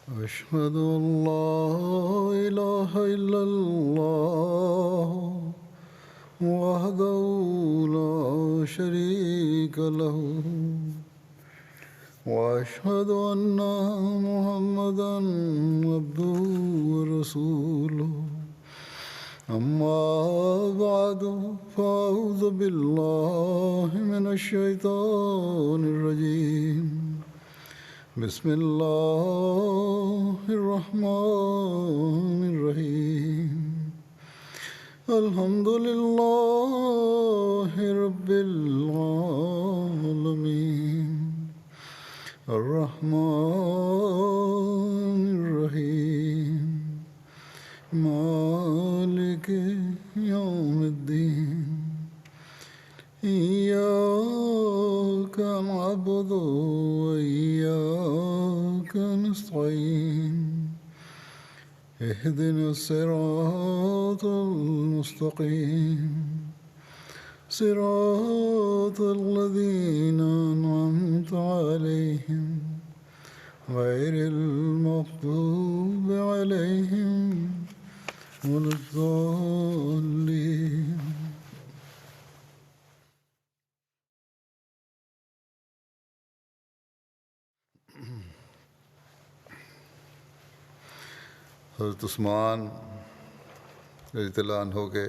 أشهد أن لا إله إلا الله وحده لا شريك له وأشهد أن محمدا عبده ورسوله أما بعد فأعوذ بالله من الشيطان الرجيم بسم الله الرحمن الرحيم الحمد لله رب العالمين الرحمن الرحيم مالك يوم الدين إياك نعبد وإياك نستعين اهدنا الصراط المستقيم صراط الذين أنعمت عليهم غير المغضوب عليهم ولا الضالين. حضرت عثمان رضی اللہ عنہ کے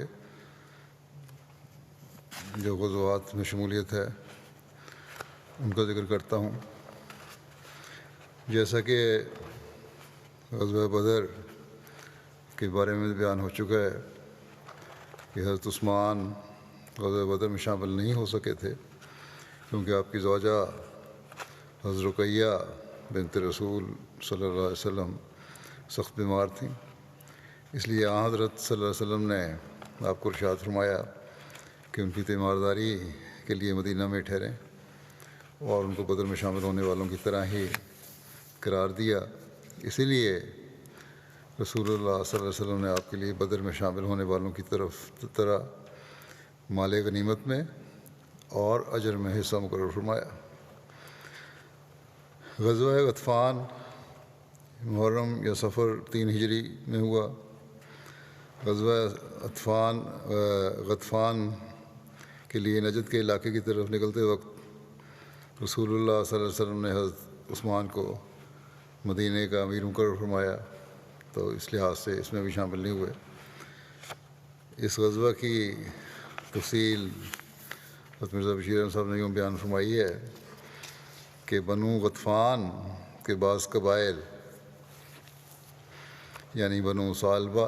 جو غزوات میں شمولیت ہے ان کا ذکر کرتا ہوں. جیسا کہ غزوہ بدر کے بارے میں بیان ہو چکا ہے کہ حضرت عثمان غزوہ بدر میں شامل نہیں ہو سکے تھے کیونکہ آپ کی زوجہ حضرت رقیہ بنت رسول صلی اللہ علیہ وسلم سخت بیمار تھیں. اس لیے حضرت صلی اللہ علیہ وسلم نے آپ کو ارشاد فرمایا کہ ان کی تیمارداری کے لیے مدینہ میں ٹھہریں اور ان کو بدر میں شامل ہونے والوں کی طرح ہی قرار دیا. اسی لیے رسول اللہ صلی اللہ علیہ وسلم نے آپ کے لیے بدر میں شامل ہونے والوں کی طرح مال غنیمت میں اور اجر میں حصہ مقرر فرمایا. غزوہ غطفان محرم یا صفر 3 ہجری میں ہوا. غزوہ غطفان کے لیے نجد کے علاقے کی طرف نکلتے وقت رسول اللہ صلی اللہ علیہ وسلم نے حضرت عثمان کو مدینہ کا امیر مقرر فرمایا، تو اس لحاظ سے اس میں بھی شامل نہیں ہوئے. اس غزوہ کی تفصیل حضرت مرزا بشیر احمد صاحب نے یوں بیان فرمائی ہے کہ بنو غطفان کے بعض قبائل یعنی بنو ثعلبہ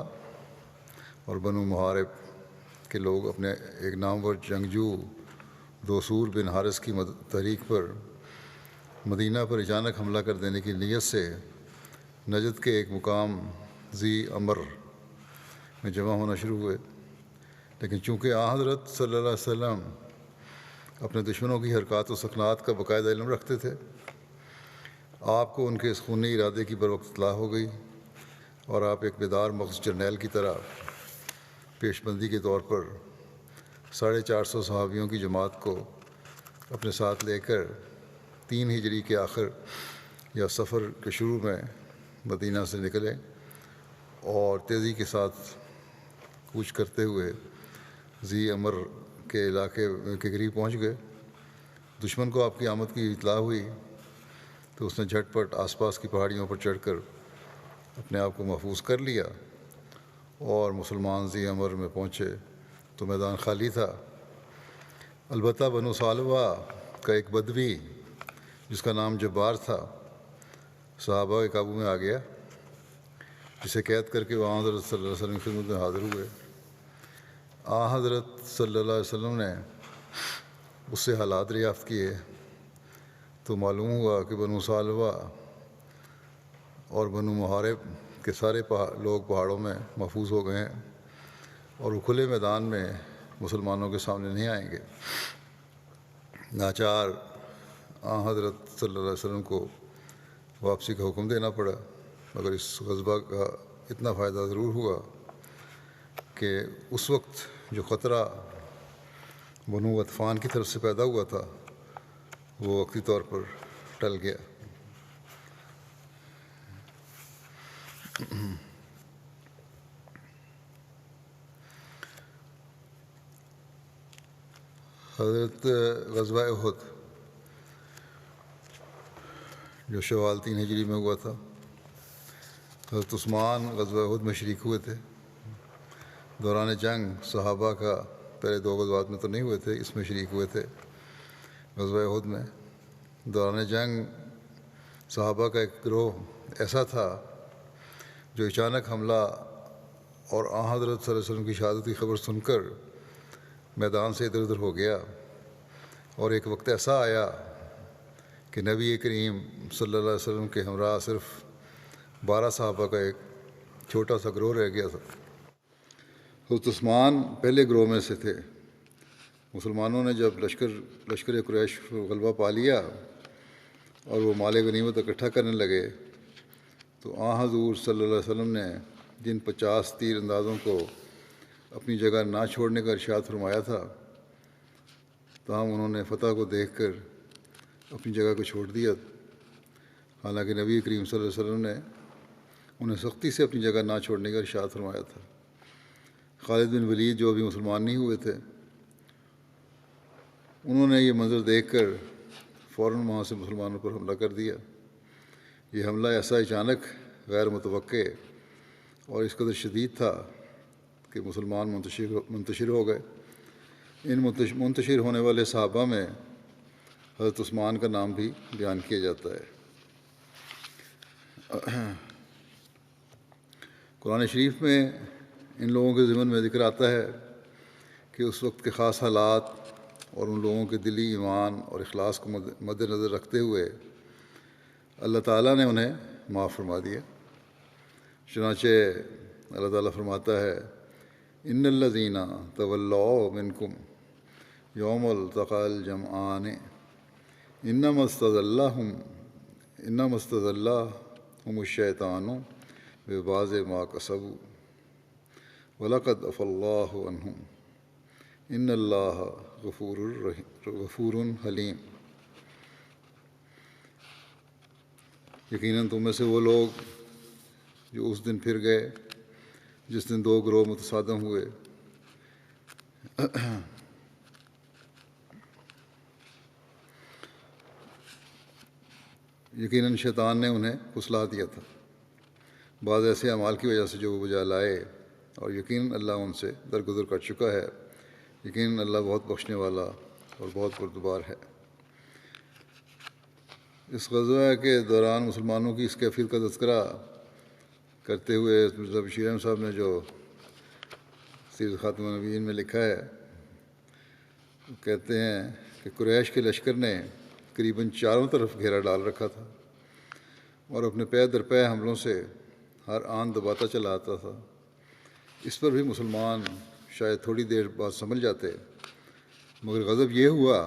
اور بنو محارب کے لوگ اپنے ایک نامور جنگجو دوسور بن حارث کی تحریک پر مدینہ پر اچانک حملہ کر دینے کی نیت سے نجد کے ایک مقام ذی امر میں جمع ہونا شروع ہوئے. لیکن چونکہ حضرت صلی اللہ علیہ وسلم اپنے دشمنوں کی حرکات و سکنات کا باقاعدہ علم رکھتے تھے، آپ کو ان کے اس خونی ارادے کی بروقت اطلاع ہو گئی اور آپ ایک بیدار مغز جرنیل کی طرح پیش بندی کے طور پر 450 صحابیوں کی جماعت کو اپنے ساتھ لے کر 3 ہجری کے آخر یا سفر کے شروع میں مدینہ سے نکلے اور تیزی کے ساتھ کوچ کرتے ہوئے ذی امر کے علاقے کے قریب پہنچ گئے. دشمن کو آپ کی آمد کی اطلاع ہوئی تو اس نے جھٹ پٹ آس پاس کی پہاڑیوں پر چڑھ کر اپنے آپ کو محفوظ کر لیا اور مسلمان ذی امر میں پہنچے تو میدان خالی تھا. البتہ بنو ثعلبہ کا ایک بدوی جس کا نام جبار تھا صحابہ کے قابو میں آ گیا، جسے قید کر کے وہ حضرت صلی اللہ علیہ وسلم کی خدمت میں حاضر ہوئے. حضرت صلی اللہ علیہ وسلم نے اس سے حالات دریافت کیے تو معلوم ہوا کہ بنو ثعلبہ اور بنو محارب کے سارے لوگ پہاڑوں میں محفوظ ہو گئے ہیں اور وہ کھلے میدان میں مسلمانوں کے سامنے نہیں آئیں گے. ناچار حضرت صلی اللہ علیہ وسلم کو واپسی کا حکم دینا پڑا، مگر اس غزوہ کا اتنا فائدہ ضرور ہوا کہ اس وقت جو خطرہ بنو غطفان کی طرف سے پیدا ہوا تھا وہ وقتی طور پر ٹل گیا. حضرت غزوہ احد جو شوال 3 ہجری میں ہوا تھا، حضرت عثمان غزوہ احد میں شریک ہوئے تھے۔ دوران جنگ صحابہ کا پہلے 2 غزوات میں تو نہیں ہوئے تھے، اس میں شریک ہوئے تھے غزوہ احد میں۔ دوران جنگ صحابہ کا ایک گروہ ایسا تھا جو اچانک حملہ اور آن حضرت صلی اللہ علیہ وسلم کی شہادت کی خبر سن کر میدان سے ادھر ادھر ہو گیا، اور ایک وقت ایسا آیا کہ نبی کریم صلی اللہ علیہ وسلم کے ہمراہ صرف 12 صحابہ کا ایک چھوٹا سا گروہ رہ گیا تھا۔ حضرت عثمان پہلے گروہ میں سے تھے۔ مسلمانوں نے جب لشکر قریش غلبہ پا لیا اور وہ مال غنیمت اکٹھا کرنے لگے، تو حضور صلی اللہ علیہ وسلم نے جن 50 تیر اندازوں کو اپنی جگہ نہ چھوڑنے کا ارشاد فرمایا تھا، تاہم انہوں نے فتح کو دیکھ کر اپنی جگہ کو چھوڑ دیا، حالانکہ نبی کریم صلی اللہ علیہ وسلم نے انہیں سختی سے اپنی جگہ نہ چھوڑنے کا ارشاد فرمایا تھا۔ خالد بن ولید جو ابھی مسلمان نہیں ہوئے تھے، انہوں نے یہ منظر دیکھ کر فوراً وہاں سے مسلمانوں پر حملہ کر دیا۔ یہ حملہ ایسا اچانک، غیر متوقع اور اس قدر شدید تھا کہ مسلمان منتشر ہو گئے۔ ان منتشر ہونے والے صحابہ میں حضرت عثمان کا نام بھی بیان کیا جاتا ہے۔ قرآن شریف میں ان لوگوں کے ضمن میں ذکر آتا ہے کہ اس وقت کے خاص حالات اور ان لوگوں کے دلی ایمان اور اخلاص کو مد نظر رکھتے ہوئے اللہ تعالیٰ نے انہیں معاف فرما دیا۔ چنانچہ اللہ تعالیٰ فرماتا ہے، ان الذین تولوا منکم یوم التقى الجمعان انما استزلهم الشیطان ببعض ما کسبوا وَلَقَدْ عَفَا اللَّهُ عَنْهُمْ إِنَّ اللَّهَ غَفُورٌ حلیم۔ یقیناً تم میں سے وہ لوگ جو اس دن پھر گئے جس دن 2 گروہ متصادم ہوئے، یقیناً شیطان نے انہیں پھسلا دیا تھا بعض ایسے اعمال کی وجہ سے جو وہ بجا لائے، اور یقیناً اللہ ان سے درگزر کر چکا ہے۔ یقیناً اللہ بہت بخشنے والا اور بہت بردبار ہے۔ اس غزوہ کے دوران مسلمانوں کی اس کیفیت کا تذکرہ کرتے ہوئے مرزا بشیر احمد صاحب نے جو سیرت خاتم النبیین میں لکھا ہے، وہ کہتے ہیں کہ قریش کے لشکر نے قریباً چاروں طرف گھیرا ڈال رکھا تھا اور اپنے پے در پے حملوں سے ہر آن دباتا چلا آتا تھا۔ اس پر بھی مسلمان شاید تھوڑی دیر بعد سنبھل جاتے، مگر غضب یہ ہوا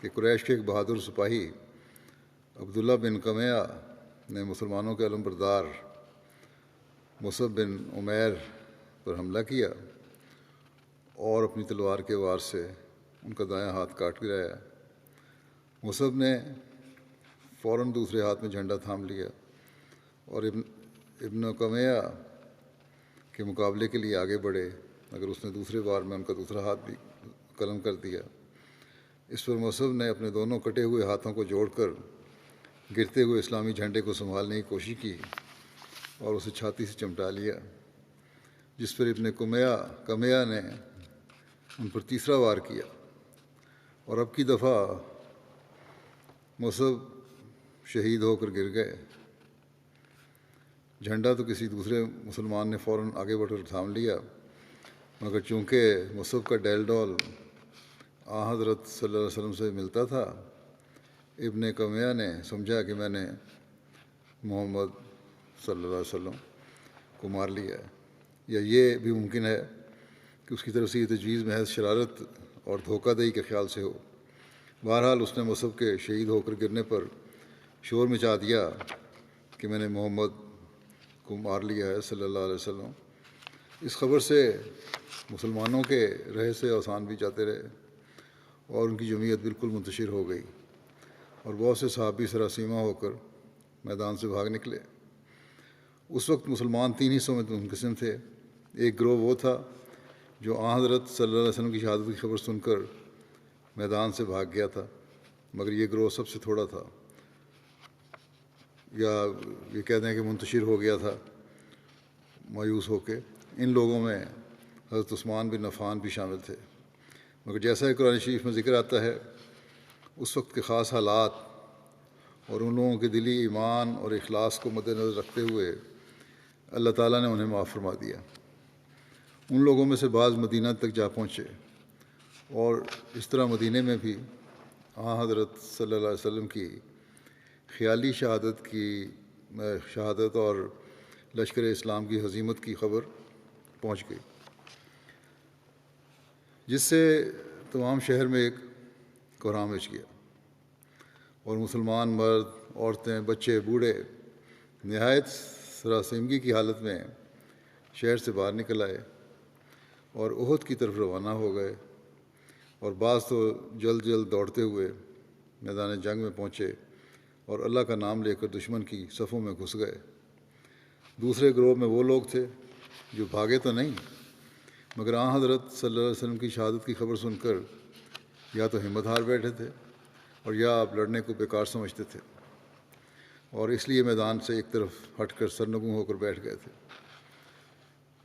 کہ قریش کے ایک بہادر سپاہی عبداللہ بن قمیہ نے مسلمانوں کے علم بردار مصعب بن عمیر پر حملہ کیا اور اپنی تلوار کے وار سے ان کا دایاں ہاتھ کاٹ گرایا۔ مصعب نے فوراً دوسرے ہاتھ میں جھنڈا تھام لیا اور ابن قمیہ کے مقابلے کے لیے آگے بڑھے، مگر اس نے دوسرے وار میں ان کا دوسرا ہاتھ بھی قلم کر دیا۔ اس پر مصعب نے اپنے دونوں کٹے ہوئے ہاتھوں کو جوڑ کر گرتے ہوئے اسلامی جھنڈے کو سنبھالنے کی کوشش کی اور اسے چھاتی سے چمٹا لیا، جس پر ابن قمیہ نے ان پر تیسرا وار کیا، اور اب کی دفعہ مصعب شہید ہو کر گر گئے۔ جھنڈا تو کسی دوسرے مسلمان نے فوراً آگے بڑھ کر تھام لیا، مگر چونکہ مصعب کا ڈیل ڈول حضرت صلی اللہ علیہ وسلم سے ملتا تھا، ابن قمیہ نے سمجھا کہ میں نے محمد صلی اللہ علیہ وسلم کو مار لیا ہے، یا یہ بھی ممکن ہے کہ اس کی طرف سے یہ تجویز محض شرارت اور دھوکہ دہی کے خیال سے ہو۔ بہرحال اس نے مصعب کے شہید ہو کر گرنے پر شور مچا دیا کہ میں نے محمد کو مار لیا ہے صلی اللہ علیہ وسلم۔ اس خبر سے مسلمانوں کے رہے سے اوسان بھی جاتے رہے اور ان کی جمعیت بالکل منتشر ہو گئی، اور بہت سے صحابی سراسیمہ ہو کر میدان سے بھاگ نکلے، اس وقت مسلمان 3 حصوں میں منقسم تھے۔ ایک گروہ وہ تھا جو آن حضرت صلی اللہ علیہ وسلم کی شہادت کی خبر سن کر میدان سے بھاگ گیا تھا، مگر یہ گروہ سب سے تھوڑا تھا، یا یہ کہتے ہیں کہ منتشر ہو گیا تھا مایوس ہو کے۔ ان لوگوں میں حضرت عثمان بن عفان بھی شامل تھے، مگر جیسا کہ قرآن شریف میں ذکر آتا ہے، اس وقت کے خاص حالات اور ان لوگوں کے دلی ایمان اور اخلاص کو مد نظر رکھتے ہوئے اللہ تعالیٰ نے انہیں معاف فرما دیا۔ ان لوگوں میں سے بعض مدینہ تک جا پہنچے، اور اس طرح مدینہ میں بھی حضرت صلی اللہ علیہ وسلم کی خیالی شہادت اور لشکر اسلام کی ہزیمت کی خبر پہنچ گئی، جس سے تمام شہر میں ایک کوہرام مچ گیا، اور مسلمان مرد، عورتیں، بچے، بوڑھے نہایت سراسیمگی کی حالت میں شہر سے باہر نکل آئے اور احد کی طرف روانہ ہو گئے، اور بعض تو جلد جلد دوڑتے ہوئے میدان جنگ میں پہنچے اور اللہ کا نام لے کر دشمن کی صفوں میں گھس گئے۔ دوسرے گروہ میں وہ لوگ تھے جو بھاگے تو نہیں، مگر حضرت صلی اللہ علیہ وسلم کی شہادت کی خبر سن کر یا تو ہمت ہار بیٹھے تھے اور یا آپ لڑنے کو بیکار سمجھتے تھے، اور اس لیے میدان سے ایک طرف ہٹ کر سرنگوں ہو کر بیٹھ گئے تھے۔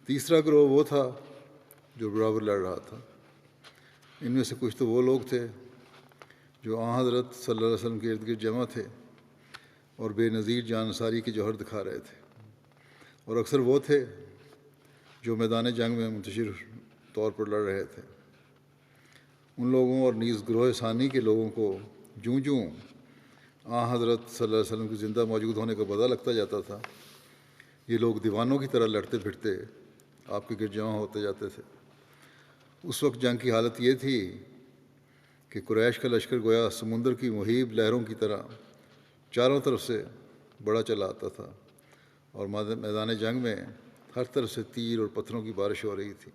تیسرا گروہ وہ تھا جو برابر لڑ رہا تھا۔ ان میں سے کچھ تو وہ لوگ تھے جو حضرت صلی اللہ علیہ وسلم کے ارد گرد جمع تھے اور بے نظیر جان نثاری کے جوہر دکھا رہے تھے، اور اکثر وہ تھے جو میدان جنگ میں منتشر طور پر لڑ رہے تھے۔ ان لوگوں اور نیز گروہ ثانی کے لوگوں کو جوں جوں حضرت صلی اللہ علیہ وسلم کے زندہ موجود ہونے کا پتہ لگتا جاتا تھا، یہ لوگ دیوانوں کی طرح لڑتے پھرتے آپ کے گرد جمع ہوتے جاتے تھے۔ اس وقت جنگ کی حالت یہ تھی کہ قریش کا لشکر گویا سمندر کی مہیب لہروں کی طرح چاروں طرف سے بڑا چلا آتا تھا، اور میدان جنگ میں ہر طرف سے تیر اور پتھروں کی بارش ہو رہی تھی۔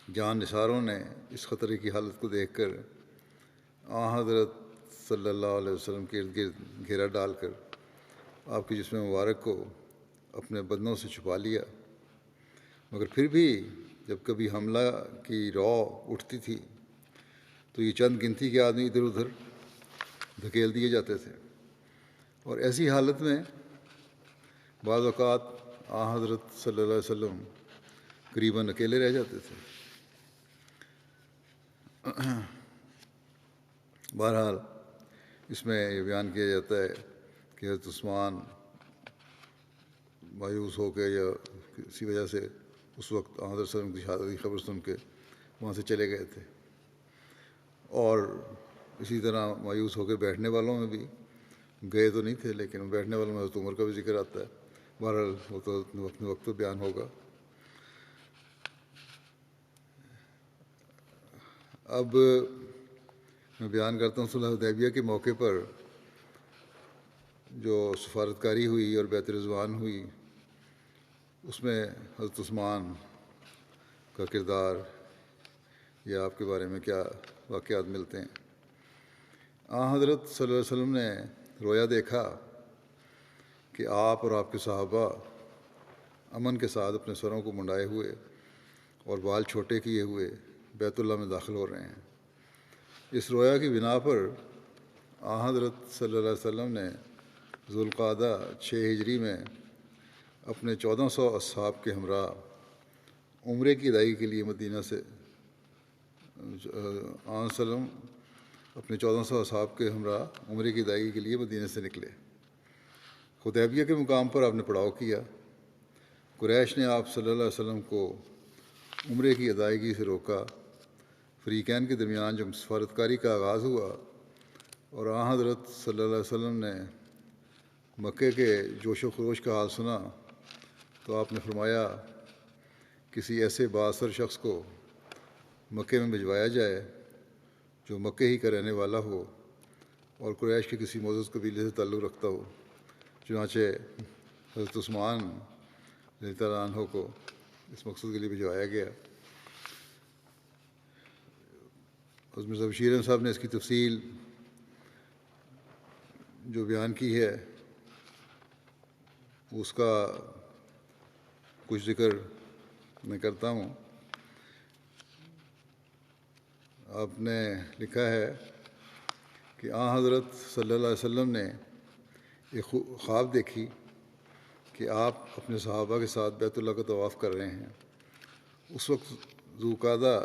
جان نثاروں نے اس خطرے کی حالت کو دیکھ کر حضرت صلی اللہ علیہ وسلم کے ارد گرد گھیرا ڈال کر آپ کے جسم مبارک کو اپنے بدنوں سے چھپا لیا، مگر پھر بھی جب کبھی حملہ کی رو اٹھتی تھی تو یہ چند گنتی کے آدمی ادھر ادھر دھکیل دیے جاتے تھے، اور ایسی حالت میں بعض اوقات حضرت صلی اللہ علیہ وسلم قریباً اکیلے رہ جاتے تھے۔ بہرحال اس میں یہ بیان کیا جاتا ہے کہ حضرت عثمان مایوس ہو کے یا کسی وجہ سے اس وقت حضرت صلی اللہ علیہ وسلم کی شہادت کی خبر سن کے وہاں سے چلے گئے تھے، اور اسی طرح مایوس ہو کے بیٹھنے والوں میں بھی گئے تو نہیں تھے، لیکن بیٹھنے والوں میں حضرت عمر کا بھی ذکر آتا ہے۔ بہرحال وہ تو وقت پہ بیان ہوگا۔ اب میں بیان کرتا ہوں صلح حدیبیہ کے موقع پر جو سفارتکاری ہوئی اور بیعت رضوان ہوئی، اس میں حضرت عثمان کا کردار یا آپ کے بارے میں کیا واقعات ملتے ہیں۔ حضرت صلی اللہ علیہ وسلم نے رویا دیکھا کہ آپ اور آپ کے صحابہ امن کے ساتھ اپنے سروں کو منڈائے ہوئے اور بال چھوٹے کیے ہوئے بیت اللہ میں داخل ہو رہے ہیں۔ اس رویا کی بنا پر حضرت صلی اللہ علیہ وسلم نے ذوالقعدہ 6 ہجری میں اپنے 1400 اصحاب کے ہمراہ عمرے کی ادائیگی کے لیے مدینہ سے وسلم اپنے 1400 اصحاب کے ہمراہ عمرے کی ادائیگی کے لیے مدینہ سے نکلے۔ حدیبیہ کے مقام پر آپ نے پڑاؤ کیا۔ قریش نے آپ صلی اللہ علیہ وسلم کو عمرے کی ادائیگی سے روکا۔ فریقین کے درمیان جب سفارتکاری کا آغاز ہوا اور حضرت صلی اللہ علیہ وسلم نے مکے کے جوش و خروش کا حال سنا تو آپ نے فرمایا کسی ایسے بااثر شخص کو مکے میں بھجوایا جائے جو مکے ہی کا رہنے والا ہو اور قریش کے کسی معزز قبیلے سے تعلق رکھتا ہو۔ چنانچہ حضرت عثمان رضی اللہ عنہ کو اس مقصد کے لیے بھجوایا گیا۔ حضرت مرزا بشیر احمد صاحب نے اس کی تفصیل جو بیان کی ہے اس کا کچھ ذکر میں کرتا ہوں۔ آپ نے لکھا ہے کہ حضرت صلی اللہ علیہ وسلم نے ایک خواب دیکھی کہ آپ اپنے صحابہ کے ساتھ بیت اللہ کا طواف کر رہے ہیں۔ اس وقت ذوالقعدہ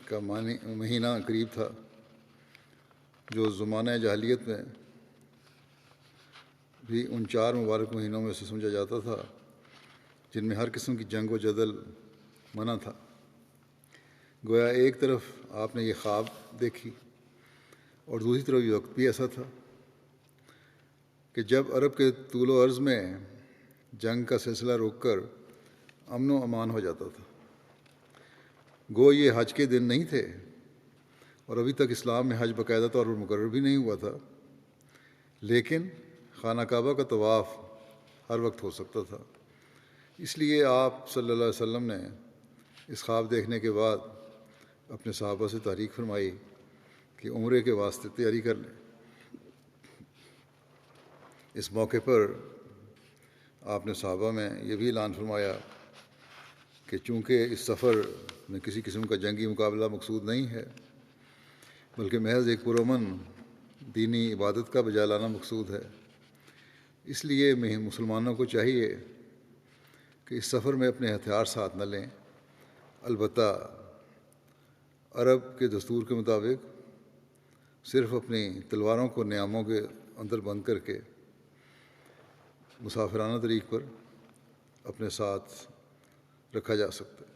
کا مہینہ قریب تھا، جو زمانہ جاہلیت میں بھی ان 4 مبارک مہینوں میں سے سمجھا جاتا تھا جن میں ہر قسم کی جنگ و جدل منع تھا۔ گویا ایک طرف آپ نے یہ خواب دیکھی اور دوسری طرف یہ وقت بھی ایسا تھا کہ جب عرب کے طول و عرض میں جنگ کا سلسلہ روک کر امن و امان ہو جاتا تھا۔ گو یہ حج کے دن نہیں تھے اور ابھی تک اسلام میں حج باقاعدہ طور پر مقرر بھی نہیں ہوا تھا، لیکن خانہ کعبہ کا طواف ہر وقت ہو سکتا تھا۔ اس لیے آپ صلی اللہ علیہ وسلم نے اس خواب دیکھنے کے بعد اپنے صحابہ سے تحریک فرمائی کہ عمرے کے واسطے تیاری کر لیں۔ اس موقع پر آپ نے صحابہ میں یہ بھی اعلان فرمایا کہ چونکہ اس سفر میں کسی قسم کا جنگی مقابلہ مقصود نہیں ہے، بلکہ محض ایک پرامن دینی عبادت کا بجا لانا مقصود ہے، اس لیے مسلمانوں کو چاہیے کہ اس سفر میں اپنے ہتھیار ساتھ نہ لیں، البتہ عرب کے دستور کے مطابق صرف اپنی تلواروں کو نیاموں کے اندر بند کر کے مسافرانہ طریق پر اپنے ساتھ رکھا جا سکتا ہے۔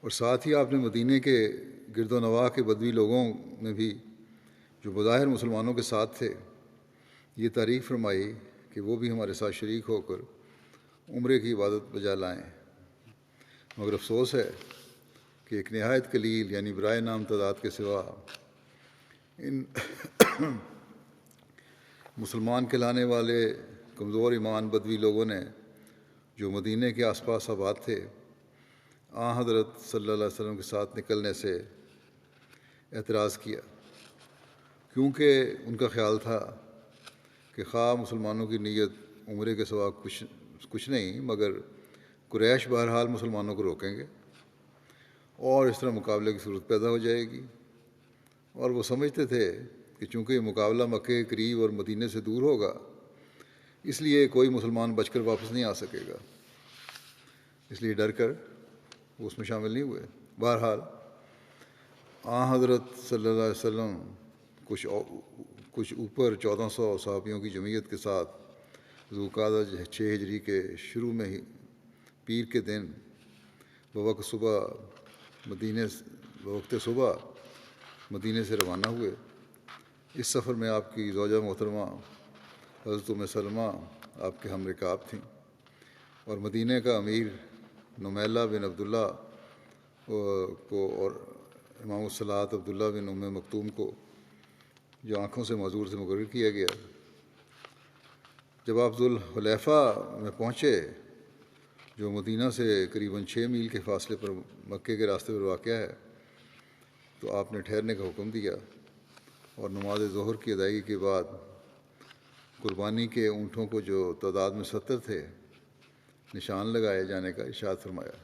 اور ساتھ ہی آپ نے مدینے کے گرد و نواح کے بدوی لوگوں میں بھی جو بظاہر مسلمانوں کے ساتھ تھے یہ تعریف فرمائی کہ وہ بھی ہمارے ساتھ شریک ہو کر عمرے کی عبادت بجا لائیں، مگر افسوس ہے کہ ایک نہایت قلیل یعنی برائے نام تعداد کے سوا ان مسلمان کہلانے والے کمزور ایمان بدوی لوگوں نے جو مدینے کے آس پاس آباد تھے حضرت صلی اللہ علیہ وسلم کے ساتھ نکلنے سے اعتراض کیا، کیونکہ ان کا خیال تھا کہ خواہ مسلمانوں کی نیت عمرے کے سوا کچھ نہیں، مگر قریش بہرحال مسلمانوں کو روکیں گے اور اس طرح مقابلے کی صورت پیدا ہو جائے گی، اور وہ سمجھتے تھے کہ چونکہ یہ مقابلہ مکے کے قریب اور مدینے سے دور ہوگا، اس لیے کوئی مسلمان بچ کر واپس نہیں آ سکے گا، اس لیے ڈر کر وہ اس میں شامل نہیں ہوئے۔ بہرحال حضرت صلی اللہ علیہ وسلم کچھ اوپر 1400 صحابیوں کی جمعیت کے ساتھ ذوالقعدہ 6 ہجری کے شروع میں ہی پیر کے دن بوقت صبح مدینے سے روانہ ہوئے۔ اس سفر میں آپ کی زوجہ محترمہ حضرت ام سلمہ آپ کے ہم رکاب تھیں، اور مدینے کا امیر نمیلہ بن عبداللہ کو اور امام الصلاۃ عبداللہ بن ام مکتوم کو جو آنکھوں سے معذور سے مقرر کیا گیا۔ جب آپ ذوالحلیفہ میں پہنچے جو مدینہ سے قریباً 6 میل کے فاصلے پر مکے کے راستے پر واقع ہے، تو آپ نے ٹھہرنے کا حکم دیا اور نماز ظہر کی ادائیگی کے بعد قربانی کے اونٹوں کو جو تعداد میں 70 تھے نشان لگائے جانے کا ارشاد فرمایا،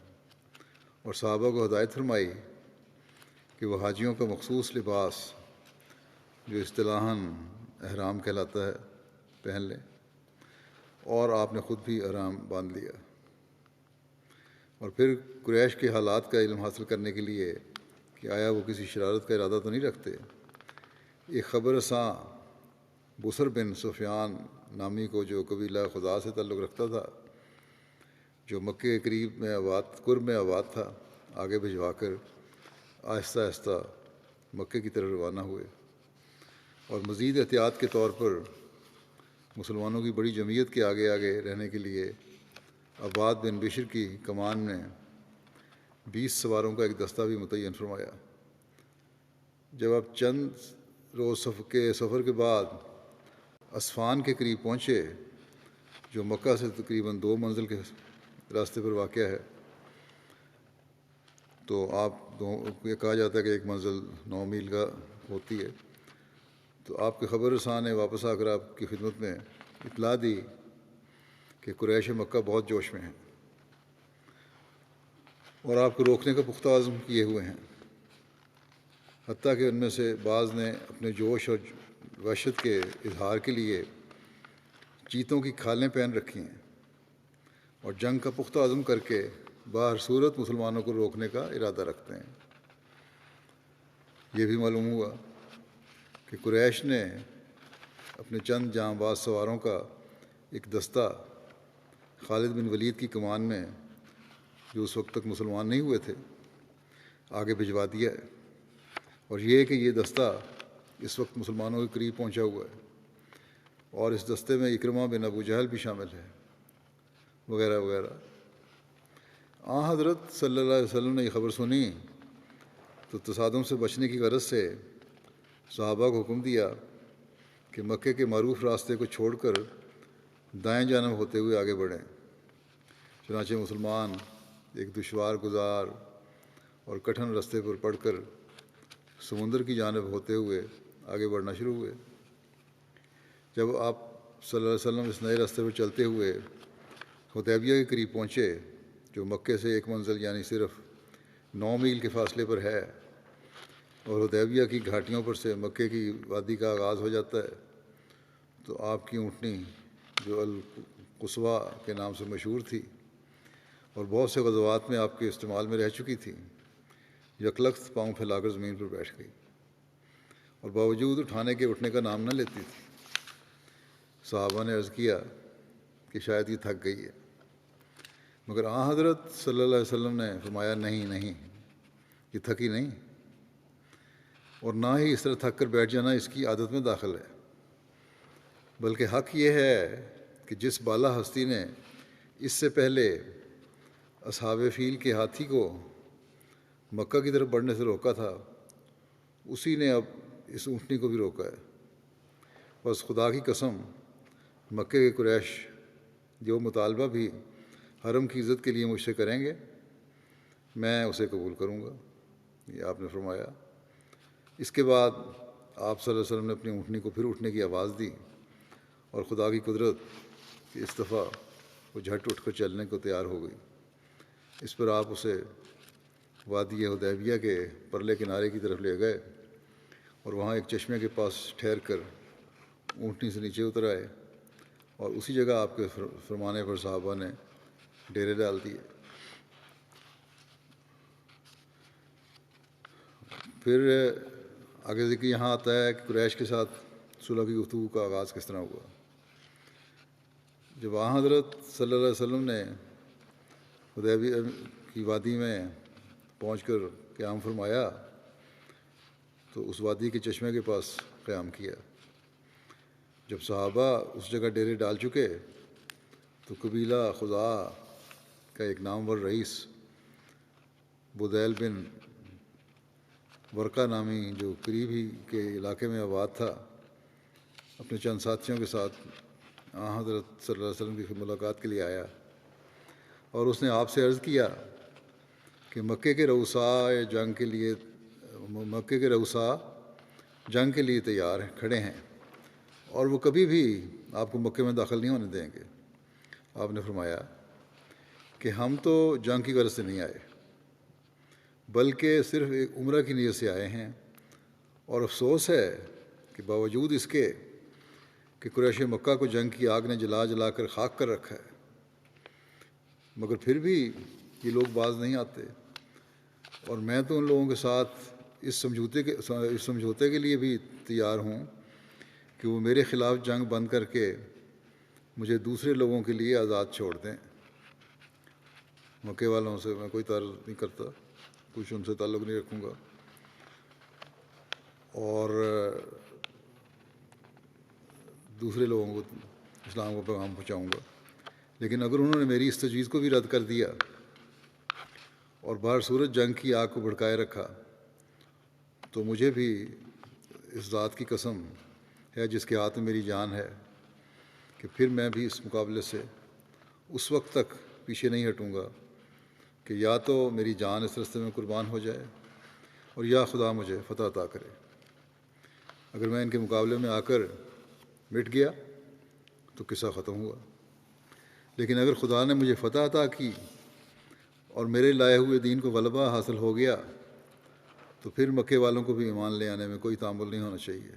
اور صحابہ کو ہدایت فرمائی کہ وہ حاجیوں کا مخصوص لباس جو اصطلاحاً احرام کہلاتا ہے پہن لیں، اور آپ نے خود بھی احرام باندھ لیا، اور پھر قریش کے حالات کا علم حاصل کرنے کے لیے کہ آیا وہ کسی شرارت کا ارادہ تو نہیں رکھتے، ایک خبر رساں بصر بن سفیان نامی کو جو قبیلہ خزاع سے تعلق رکھتا تھا، جو مکے کے قرب میں آباد تھا، آگے بھجوا کر آہستہ آہستہ مکے کی طرف روانہ ہوئے، اور مزید احتیاط کے طور پر مسلمانوں کی بڑی جمعیت کے آگے آگے رہنے کے لیے عباد بن بشر کی کمان میں 20 سواروں کا ایک دستہ بھی متعین فرمایا۔ جب آپ چند روز کے سفر کے بعد اسفان کے قریب پہنچے جو مکہ سے تقریباً 2 منزل کے راستے پر واقع ہے، تو یہ کہا جاتا ہے کہ ایک منزل 9 میل کا ہوتی ہے، تو آپ کے خبر رساں نے واپس آ کر آپ کی خدمت میں اطلاع دی کہ قریش مکہ بہت جوش میں ہیں اور آپ کو روکنے کا پختہ عزم کیے ہوئے ہیں، حتیٰ کہ ان میں سے بعض نے اپنے جوش اور وحشت کے اظہار کے لیے چیتوں کی کھالیں پہن رکھی ہیں اور جنگ کا پختہ عزم کر کے باہر صورت مسلمانوں کو روکنے کا ارادہ رکھتے ہیں۔ یہ بھی معلوم ہوا کہ قریش نے اپنے چند جاں باز سواروں کا ایک دستہ خالد بن ولید کی کمان میں، جو اس وقت تک مسلمان نہیں ہوئے تھے، آگے بھجوا دیا ہے، اور یہ کہ یہ دستہ اس وقت مسلمانوں کے قریب پہنچا ہوا ہے، اور اس دستے میں اکرمہ بن ابو جہل بھی شامل ہے، وغیرہ وغیرہ۔ حضرت صلی اللہ علیہ وسلم نے یہ خبر سنی تو تصادم سے بچنے کی غرض سے صحابہ کو حکم دیا کہ مکے کے معروف راستے کو چھوڑ کر دائیں جانب ہوتے ہوئے آگے بڑھیں۔ چنانچہ مسلمان ایک دشوار گزار اور کٹھن راستے پر پڑ کر سمندر کی جانب ہوتے ہوئے آگے بڑھنا شروع ہوئے۔ جب آپ صلی اللہ علیہ وسلم اس نئے راستے پر چلتے ہوئے حدیبیہ کے قریب پہنچے، جو مکے سے ایک منزل یعنی صرف 9 میل کے فاصلے پر ہے، اور حدیبیہ کی گھاٹیوں پر سے مکے کی وادی کا آغاز ہو جاتا ہے، تو آپ کی اونٹنی جو القصویٰ کے نام سے مشہور تھی اور بہت سے غزوات میں آپ کے استعمال میں رہ چکی تھی، یکلخت پاؤں پھیلا کر زمین پر بیٹھ گئی اور باوجود اٹھانے کے اٹھنے کا نام نہ لیتی تھی۔ صحابہ نے عرض کیا کہ شاید یہ تھک گئی ہے، مگر حضرت صلی اللہ علیہ وسلم نے فرمایا نہیں، یہ تھکی نہیں، اور نہ ہی اس طرح تھک کر بیٹھ جانا اس کی عادت میں داخل ہے، بلکہ حق یہ ہے کہ جس بالا ہستی نے اس سے پہلے اصحاب فیل کے ہاتھی کو مکہ کی طرف بڑھنے سے روکا تھا، اسی نے اب اس اونٹنی کو بھی روکا ہے۔ بس خدا کی قسم، مکے کے قریش جو مطالبہ بھی حرم کی عزت کے لیے مجھ سے کریں گے، میں اسے قبول کروں گا، یہ آپ نے فرمایا۔ اس کے بعد آپ صلی اللہ علیہ وسلم نے اپنی اونٹنی کو پھر اٹھنے کی آواز دی، اور خدا کی قدرت کہ اس دفعہ وہ جھٹ اٹھ کر چلنے کو تیار ہو گئی۔ اس پر آپ اسے وادی حدیبیہ کے پرلے کنارے کی طرف لے گئے اور وہاں ایک چشمے کے پاس ٹھہر کر اونٹنی سے نیچے اتر آئے، اور اسی جگہ آپ کے فرمانے پر صحابہ نے ڈیرے ڈال دیے۔ پھر آگے ذکر یہاں آتا ہے کہ قریش کے ساتھ صلح کی گفتگو کا آغاز کس طرح ہوا۔ جب حضرت صلی اللہ علیہ وسلم نے حدیبیہ کی وادی میں پہنچ کر قیام فرمایا تو اس وادی کے چشمے کے پاس قیام کیا۔ جب صحابہ اس جگہ ڈیرے ڈال چکے تو قبیلہ خزاعہ کا ایک نامور رئیس بدیل بن ورقہ نامی، جو قریب ہی کے علاقے میں آباد تھا، اپنے چند ساتھیوں کے ساتھ حضرت صلی اللہ علیہ وسلم کی ملاقات کے لیے آیا، اور اس نے آپ سے عرض کیا کہ مکے کے رؤساء جنگ کے لیے تیار کھڑے ہیں، اور وہ کبھی بھی آپ کو مکے میں داخل نہیں ہونے دیں گے۔ آپ نے فرمایا کہ ہم تو جنگ کی غرض سے نہیں آئے، بلکہ صرف ایک عمرہ کی نیت سے آئے ہیں، اور افسوس ہے کہ باوجود اس کے کہ قریش مکہ کو جنگ کی آگ نے جلا جلا کر خاک کر رکھا ہے، مگر پھر بھی یہ لوگ باز نہیں آتے، اور میں تو ان لوگوں کے ساتھ اس سمجھوتے کے لیے بھی تیار ہوں کہ وہ میرے خلاف جنگ بند کر کے مجھے دوسرے لوگوں کے لیے آزاد چھوڑ دیں۔ مکے والوں سے میں کوئی تعلق نہیں کرتا، کچھ ان سے تعلق نہیں رکھوں گا، اور دوسرے لوگوں کو اسلام کو پیغام پہنچاؤں گا، لیکن اگر انہوں نے میری اس تجویز کو بھی رد کر دیا اور باہر صورت جنگ کی آگ کو بھڑکائے رکھا، تو مجھے بھی اس ذات کی قسم ہے جس کے ہاتھ میں میری جان ہے کہ پھر میں بھی اس مقابلے سے اس وقت تک پیچھے نہیں ہٹوں گا کہ یا تو میری جان اس راستے میں قربان ہو جائے اور یا خدا مجھے فتح عطا کرے۔ اگر میں ان کے مقابلے میں آ کر مٹ گیا تو قصہ ختم ہوا۔ لیکن اگر خدا نے مجھے فتح عطا کی اور میرے لائے ہوئے دین کو غلبہ حاصل ہو گیا تو پھر مکے والوں کو بھی ایمان لے آنے میں کوئی تعامل نہیں ہونا چاہیے۔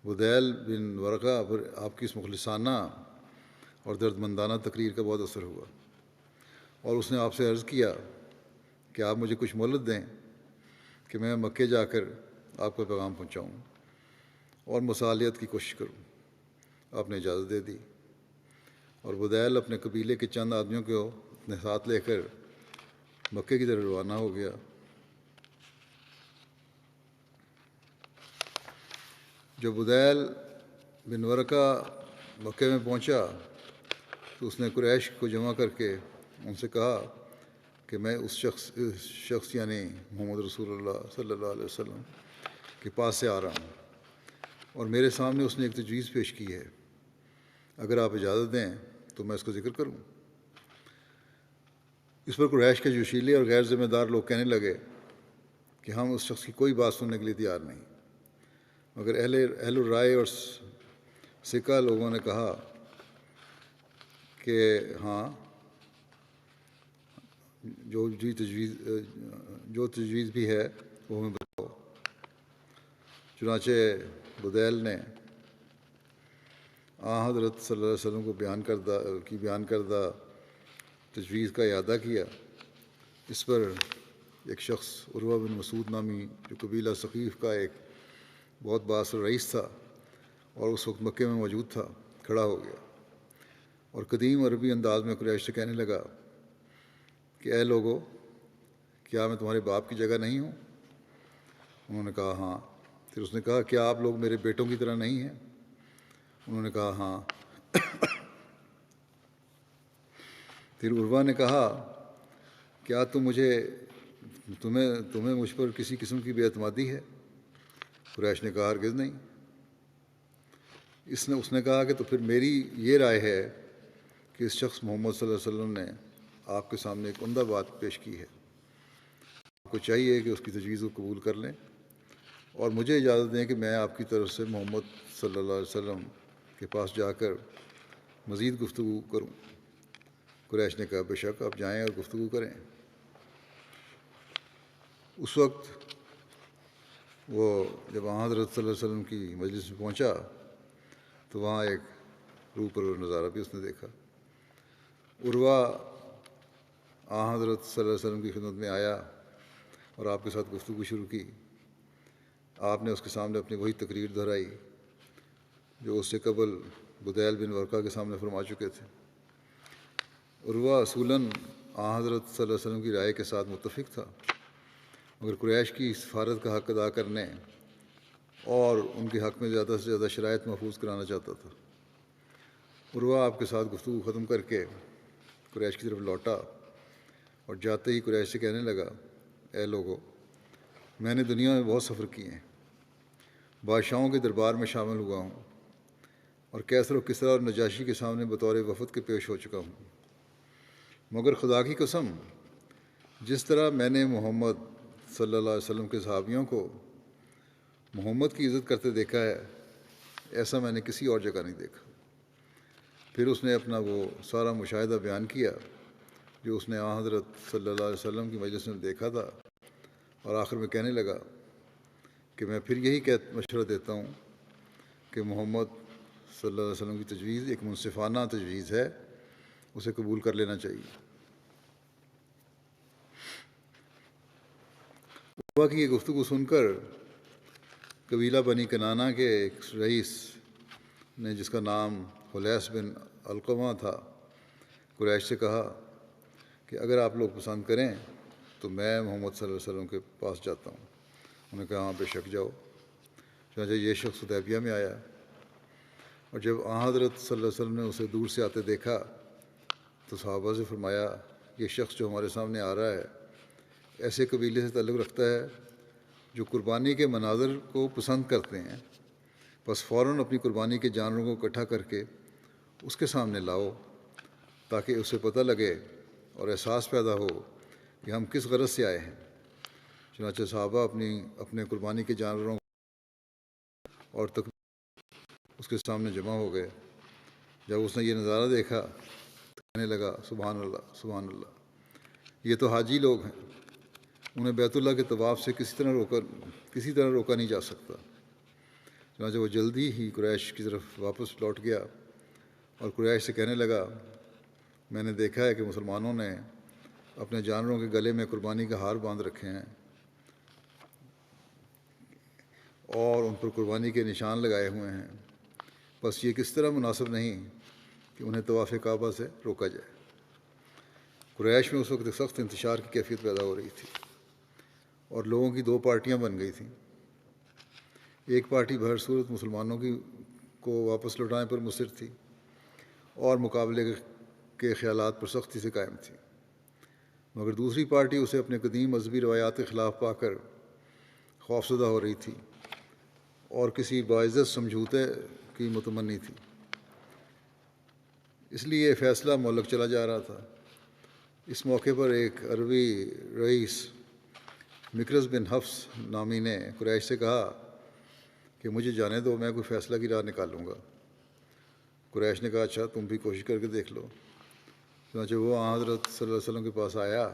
بدیل بن ورقہ پر آپ کی اس مخلصانہ اور درد مندانہ تقریر کا بہت اثر ہوا، اور اس نے آپ سے عرض کیا کہ آپ مجھے کچھ مہلت دیں کہ میں مکے جا کر آپ کا پیغام پہنچاؤں اور مصالحت کی کوشش کروں۔ آپ نے اجازت دے دی، اور بدیل اپنے قبیلے کے چند آدمیوں کو اپنے ساتھ لے کر مکے کی طرف روانہ ہو گیا۔ جب بدیل بن ورقہ مکے میں پہنچا تو اس نے قریش کو جمع کر کے ان سے کہا کہ میں اس شخص یعنی محمد رسول اللہ صلی اللہ علیہ وسلم کے پاس سے آ رہا ہوں، اور میرے سامنے اس نے ایک تجویز پیش کی ہے، اگر آپ اجازت دیں تو میں اس کو ذکر کروں۔ اس پر قریش کے جوشیلے اور غیر ذمہ دار لوگ کہنے لگے کہ ہم اس شخص کی کوئی بات سننے کے لیے تیار نہیں، مگر اہل الرائے اور سکہ لوگوں نے کہا کہ ہاں، جو تجویز بھی ہے وہ ہمیں بتاؤ۔ چنانچہ بدیل نے حضرت صلی اللہ علیہ وسلم کو بیان کردہ تجویز کا اعادہ کیا۔ اس پر ایک شخص عروہ بن مسعود نامی جو قبیلہ ثقیف کا ایک بہت بااثر رئیس تھا اور اس وقت مکے میں موجود تھا، کھڑا ہو گیا اور قدیم عربی انداز میں قریش سے کہنے لگا کہ اے لوگو، کیا میں تمہارے باپ کی جگہ نہیں ہوں؟ انہوں نے کہا ہاں۔ پھر اس نے کہا کیا آپ لوگ میرے بیٹوں کی طرح نہیں ہیں؟ انہوں نے کہا ہاں۔ پھر عروہ نے کہا کیا تمہیں مجھ پر کسی قسم کی بے اعتمادی ہے؟ قریش نے کہا ہرگز نہیں۔ اس نے کہا کہ تو پھر میری یہ رائے ہے کہ اس شخص محمد صلی اللہ علیہ وسلم نے آپ کے سامنے ایک عمدہ بات پیش کی ہے، آپ کو چاہیے کہ اس کی تجویز کو قبول کر لیں اور مجھے اجازت دیں کہ میں آپ کی طرف سے محمد صلی اللہ علیہ وسلم کے پاس جا کر مزید گفتگو کروں۔ قریش نے کہا بے شک، آپ جائیں اور گفتگو کریں۔ اس وقت وہ جب حضرت صلی اللہ علیہ وسلم کی مجلس میں پہنچا تو وہاں ایک روح پرور نظارہ بھی اس نے دیکھا۔ عروہ حضرت صلی اللہ علیہ وسلم کی خدمت میں آیا اور آپ کے ساتھ گفتگو شروع کی۔ آپ نے اس کے سامنے اپنی وہی تقریر دہرائی جو اس سے قبل بدیل بن ورقہ کے سامنے فرما چکے تھے۔ عروہ اصولاً حضرت صلی اللہ علیہ وسلم کی رائے کے ساتھ متفق تھا، مگر قریش کی سفارت کا حق ادا کرنے اور ان کے حق میں زیادہ سے زیادہ شرائط محفوظ کرانا چاہتا تھا۔ عروہ آپ کے ساتھ گفتگو ختم کر کے قریش کی طرف لوٹا اور جاتے ہی قریش سے کہنے لگا اے لوگو، میں نے دنیا میں بہت سفر کیے ہیں، بادشاہوں کے دربار میں شامل ہوا ہوں اور کیسر و کسریٰ اور نجاشی کے سامنے بطور وفد کے پیش ہو چکا ہوں، مگر خدا کی قسم، جس طرح میں نے محمد صلی اللہ علیہ وسلم کے صحابیوں کو محمد کی عزت کرتے دیکھا ہے، ایسا میں نے کسی اور جگہ نہیں دیکھا۔ پھر اس نے اپنا وہ سارا مشاہدہ بیان کیا جو اس نے حضرت صلی اللہ علیہ وسلم کی مجلس میں دیکھا تھا، اور آخر میں کہنے لگا کہ میں پھر یہی مشورہ دیتا ہوں کہ محمد صلی اللہ علیہ وسلم کی تجویز ایک منصفانہ تجویز ہے، اسے قبول کر لینا چاہیے۔ عروہ کی یہ گفتگو سن کر قبیلہ بنی کنانہ کے ایک رئیس نے، جس کا نام خلیس بن علقمہ تھا، قریش سے کہا کہ اگر آپ لوگ پسند کریں تو میں محمد صلی اللہ علیہ وسلم کے پاس جاتا ہوں۔ انہوں نے کہا ہاں بے شک جاؤ۔ چنانچہ یہ شخص حدیبیہ میں آیا، اور جب حضرت صلی اللہ علیہ وسلم نے اسے دور سے آتے دیکھا تو صحابہ سے فرمایا یہ شخص جو ہمارے سامنے آ رہا ہے ایسے قبیلے سے تعلق رکھتا ہے جو قربانی کے مناظر کو پسند کرتے ہیں، بس فوراً اپنی قربانی کے جانوروں کو اکٹھا کر کے اس کے سامنے لاؤ تاکہ اسے پتہ لگے اور احساس پیدا ہو کہ ہم کس غرض سے آئے ہیں۔ چنانچہ صحابہ اپنے قربانی کے جانوروں اور اس کے سامنے جمع ہو گئے۔ جب اس نے یہ نظارہ دیکھا کہنے لگا سبحان اللہ سبحان اللہ، یہ تو حاجی لوگ ہیں، انہیں بیت اللہ کے طواف سے کسی طرح روکا نہیں جا سکتا۔ چنانچہ وہ جلدی ہی قریش کی طرف واپس لوٹ گیا اور قریش سے کہنے لگا، میں نے دیکھا ہے کہ مسلمانوں نے اپنے جانوروں کے گلے میں قربانی کا ہار باندھ رکھے ہیں اور ان پر قربانی کے نشان لگائے ہوئے ہیں، بس یہ کس طرح مناسب نہیں کہ انہیں طواف کعبہ سے روکا جائے۔ قریش میں اس وقت سخت انتشار کی کیفیت پیدا ہو رہی تھی اور لوگوں کی دو پارٹیاں بن گئی تھیں۔ ایک پارٹی بہر صورت مسلمانوں کو واپس لوٹانے پر مصر تھی اور مقابلے کے خیالات پر سختی سے قائم تھی، مگر دوسری پارٹی اسے اپنے قدیم مذہبی روایات کے خلاف پا کر خوفزدہ ہو رہی تھی اور کسی باعزت سمجھوتے کی متمنی تھی۔ اس لیے یہ فیصلہ معلق چلا جا رہا تھا۔ اس موقع پر ایک عربی رئیس مکرز بن حفص نامی نے قریش سے کہا کہ مجھے جانے دو، میں کوئی فیصلہ کی راہ نکالوں گا۔ قریش نے کہا اچھا تم بھی کوشش کر کے دیکھ لو۔ چنانچہ وہ حضرت صلی اللہ علیہ وسلم کے پاس آیا۔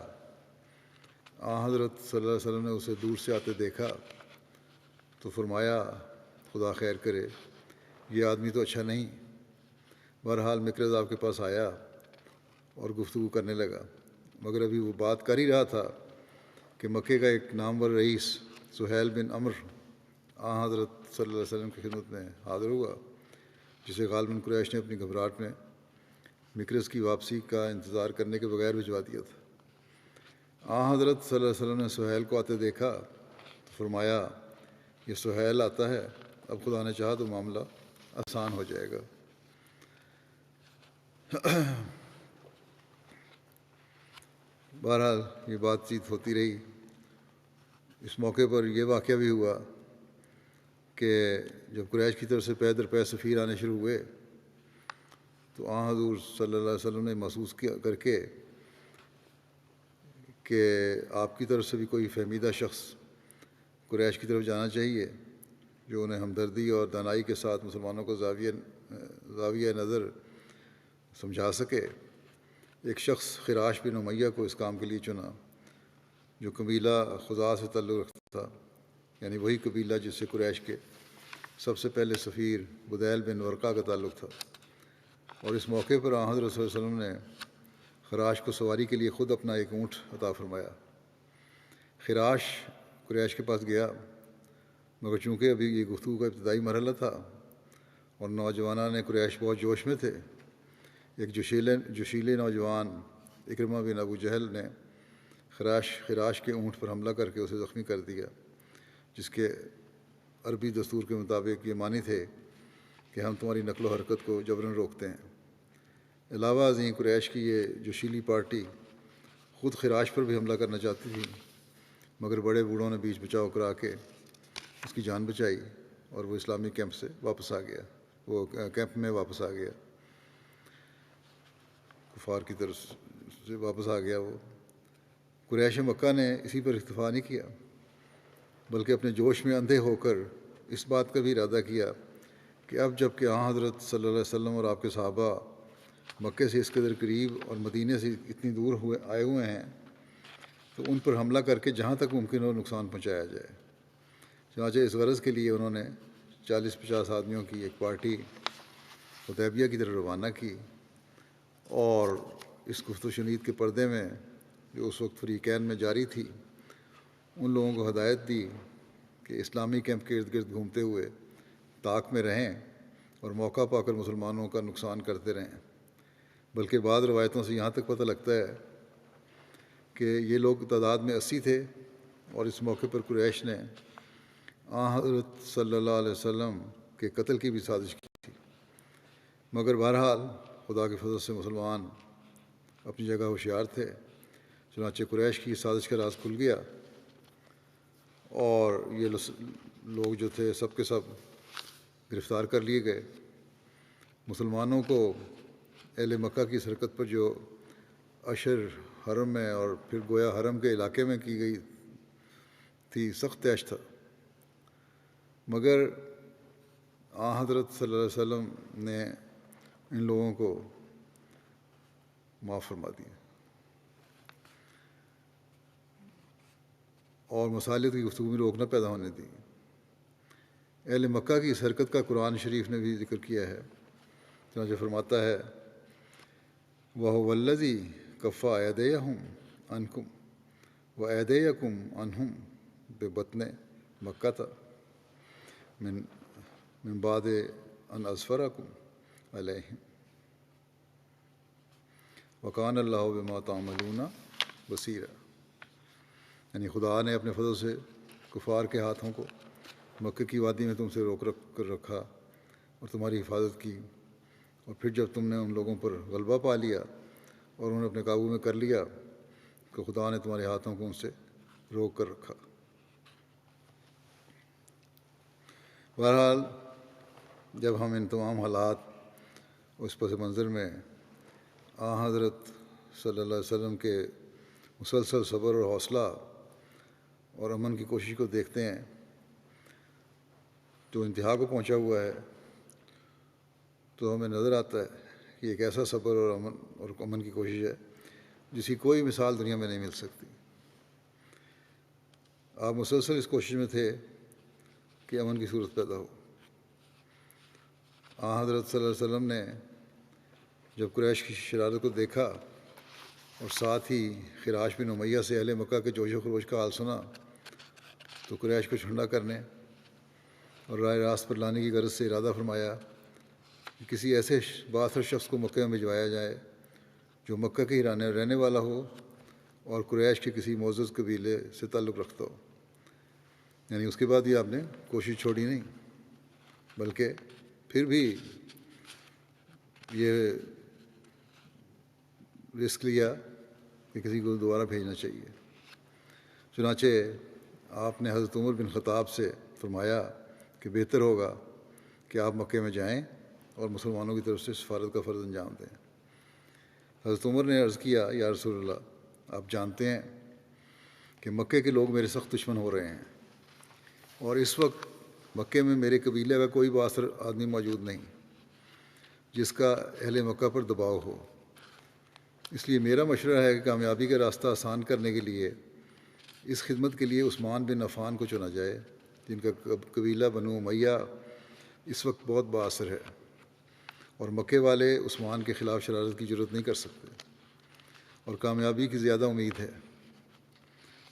حضرت صلی اللہ علیہ وسلم نے اسے دور سے آتے دیکھا تو فرمایا خدا خیر کرے، یہ آدمی تو اچھا نہیں۔ بہرحال مکرز آپ کے پاس آیا اور گفتگو کرنے لگا، مگر ابھی وہ بات کر ہی رہا تھا کہ مکے کا ایک نامور رئیس سہیل بن عمر حضرت صلی اللہ علیہ وسلم کی خدمت میں حاضر ہوا، جسے غالباً قریش نے اپنی گھبراہٹ میں مکرز کی واپسی کا انتظار کرنے کے بغیر بھجوا دیا تھا۔ حضرت صلی اللہ علیہ وسلم نے سہیل کو آتے دیکھا تو فرمایا یہ سہیل آتا ہے، اب خدا نے چاہا تو معاملہ آسان ہو جائے گا۔ بہرحال یہ بات چیت ہوتی رہی۔ اس موقع پر یہ واقعہ بھی ہوا کہ جب قریش کی طرف سے پے در پے سفیر آنے شروع ہوئے تو حضور صلی اللہ علیہ وسلم نے محسوس کر کے کہ آپ کی طرف سے بھی کوئی فہمیدہ شخص قریش کی طرف جانا چاہیے جو انہیں ہمدردی اور دانائی کے ساتھ مسلمانوں کو زاویہ نظر سمجھا سکے۔ ایک شخص خراش بن امیہ کو اس کام کے لیے چنا، جو قبیلہ خزاع سے تعلق رکھتا تھا، یعنی وہی قبیلہ جس سے قریش کے سب سے پہلے سفیر بدیل بن ورقہ کا تعلق تھا۔ اور اس موقع پر حضرت صلی اللہ علیہ وسلم نے خراش کو سواری کے لیے خود اپنا ایک اونٹ عطا فرمایا۔ خراش قریش کے پاس گیا، مگر چونکہ ابھی یہ گفتگو کا ابتدائی مرحلہ تھا اور نوجوانان قریش بہت جوش میں تھے، ایک جوشیلے نوجوان اکرمہ بن ابو جہل نے خراش کے اونٹ پر حملہ کر کے اسے زخمی کر دیا، جس کے عربی دستور کے مطابق یہ معنی تھے کہ ہم تمہاری نقل و حرکت کو جبراً روکتے ہیں۔ علاوہ ازیں قریش کی یہ جوشیلی پارٹی خود خراش پر بھی حملہ کرنا چاہتی تھی، مگر بڑے بوڑھوں نے بیچ بچاؤ کرا کے اس کی جان بچائی اور وہ اسلامی کیمپ میں واپس آ گیا، کفار کی طرف سے واپس آ گیا۔ وہ قریش مکہ نے اسی پر اکتفا نہیں کیا، بلکہ اپنے جوش میں اندھے ہو کر اس بات کا بھی ارادہ کیا کہ اب جب کہ حضرت صلی اللہ علیہ وسلم اور آپ کے صحابہ مکے سے اس قدر قریب اور مدینے سے اتنی دور آئے ہوئے ہیں تو ان پر حملہ کر کے جہاں تک ممکن ہو نقصان پہنچایا جائے۔ چنانچہ اس غرض کے لیے انہوں نے 40-50 آدمیوں کی ایک پارٹی حدیبیہ کی طرف روانہ کی اور اس گفت و شنید کے پردے میں جو اس وقت فریقین میں جاری تھی ان لوگوں کو ہدایت دی کہ اسلامی کیمپ کے ارد گرد گھومتے ہوئے طاق میں رہیں اور موقع پا کر مسلمانوں کا نقصان کرتے رہیں، بلکہ بعض روایتوں سے یہاں تک پتہ لگتا ہے کہ یہ لوگ تعداد میں 80 تھے اور اس موقع پر قریش نے حضرت صلی اللہ علیہ وسلم کے قتل کی بھی سازش کی تھی، مگر بہرحال خدا کے فضل سے مسلمان اپنی جگہ ہوشیار تھے۔ چنانچہ قریش کی سازش کا راز کھل گیا اور یہ لوگ جو تھے سب کے سب گرفتار کر لیے گئے۔ مسلمانوں کو اہل مکہ کی حرکت پر جو اشر حرم میں اور پھر گویا حرم کے علاقے میں کی گئی تھی سخت طیش تھا، مگر حضرت صلی اللہ علیہ وسلم نے ان لوگوں کو معاف فرما دیا اور مصالحت کی گفتگو میں روک نہ پیدا ہونے دی۔ اہل مکہ کی اس حرکت کا قرآن شریف نے بھی ذکر کیا ہے، چنانچہ فرماتا ہے وَهُوَ الَّذِي كَفَّ أَيْدِيَهُمْ عَنْكُمْ وَأَيْدِيَكُمْ عَنْهُمْ بِبَطْنِ مَكَّةَ من بعد ان اظفرکم علیہم وکان اللہ بما تعملون بصیرا، یعنی خدا نے اپنے فضل سے کفار کے ہاتھوں کو مکہ کی وادی میں تم سے روک کر رکھا اور تمہاری حفاظت کی، اور پھر جب تم نے ان لوگوں پر غلبہ پا لیا اور انہیں اپنے قابو میں کر لیا تو خدا نے تمہارے ہاتھوں کو ان سے روک کر رکھا۔ بہرحال جب ہم ان تمام حالات اس پس منظر میں حضرت صلی اللہ علیہ وسلم کے مسلسل صبر اور حوصلہ اور امن کی کوشش کو دیکھتے ہیں جو انتہا کو پہنچا ہوا ہے، تو ہمیں نظر آتا ہے کہ ایک ایسا صبر اور امن کی کوشش ہے جس کی کوئی مثال دنیا میں نہیں مل سکتی۔ آپ مسلسل اس کوشش میں تھے کہ امن کی صورت پیدا ہو۔ حضرت صلی اللہ علیہ وسلم نے جب قریش کی شرارت کو دیکھا اور ساتھ ہی خراش بن امیہ سے اہل مکہ کے جوش و خروش کا حال سنا تو قریش کو ٹھنڈا کرنے اور راہ راست پر لانے کی غرض سے ارادہ فرمایا کہ کسی ایسے بااثر شخص کو مکہ میں بھجوایا جائے جو مکہ کے ہی رہنے والا ہو اور قریش کے کسی معزز قبیلے سے تعلق رکھتا ہو۔ یعنی اس کے بعد یہ آپ نے کوشش چھوڑی نہیں، بلکہ پھر بھی یہ رسک لیا کہ کسی کو دوبارہ بھیجنا چاہیے۔ چنانچہ آپ نے حضرت عمر بن خطاب سے فرمایا کہ بہتر ہوگا کہ آپ مکے میں جائیں اور مسلمانوں کی طرف سے سفارت کا فرض انجام دیں۔ حضرت عمر نے عرض کیا یا رسول اللہ، آپ جانتے ہیں کہ مکے کے لوگ میرے سخت دشمن ہو رہے ہیں اور اس وقت مکے میں میرے قبیلے کا کوئی بااثر آدمی موجود نہیں جس کا اہل مکہ پر دباؤ ہو، اس لیے میرا مشورہ ہے کہ کامیابی کا راستہ آسان کرنے کے لیے اس خدمت کے لیے عثمان بن عفان کو چنا جائے، جن کا قبیلہ بنو امیہ اس وقت بہت بااثر ہے اور مکے والے عثمان کے خلاف شرارت کی جرات نہیں کر سکتے، اور کامیابی کی زیادہ امید ہے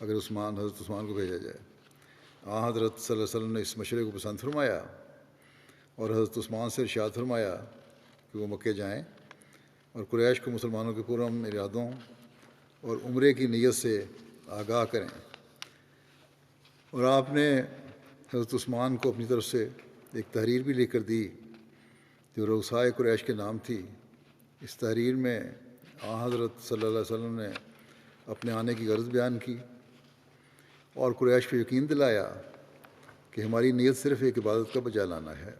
اگر حضرت عثمان کو بھیجا جائے۔ حضرت صلی اللہ علیہ وسلم نے اس مشورے کو پسند فرمایا اور حضرت عثمان سے ارشاد فرمایا کہ وہ مکے جائیں اور قریش کو مسلمانوں کے پرامن ارادوں اور عمرے کی نیت سے آگاہ کریں، اور آپ نے حضرت عثمان کو اپنی طرف سے ایک تحریر بھی لکھ کر دی جو رؤسائے قریش کے نام تھی۔ اس تحریر میں حضرت صلی اللہ علیہ وسلم نے اپنے آنے کی غرض بیان کی اور قریش کو یقین دلایا کہ ہماری نیت صرف ایک عبادت کا بجا لانا ہے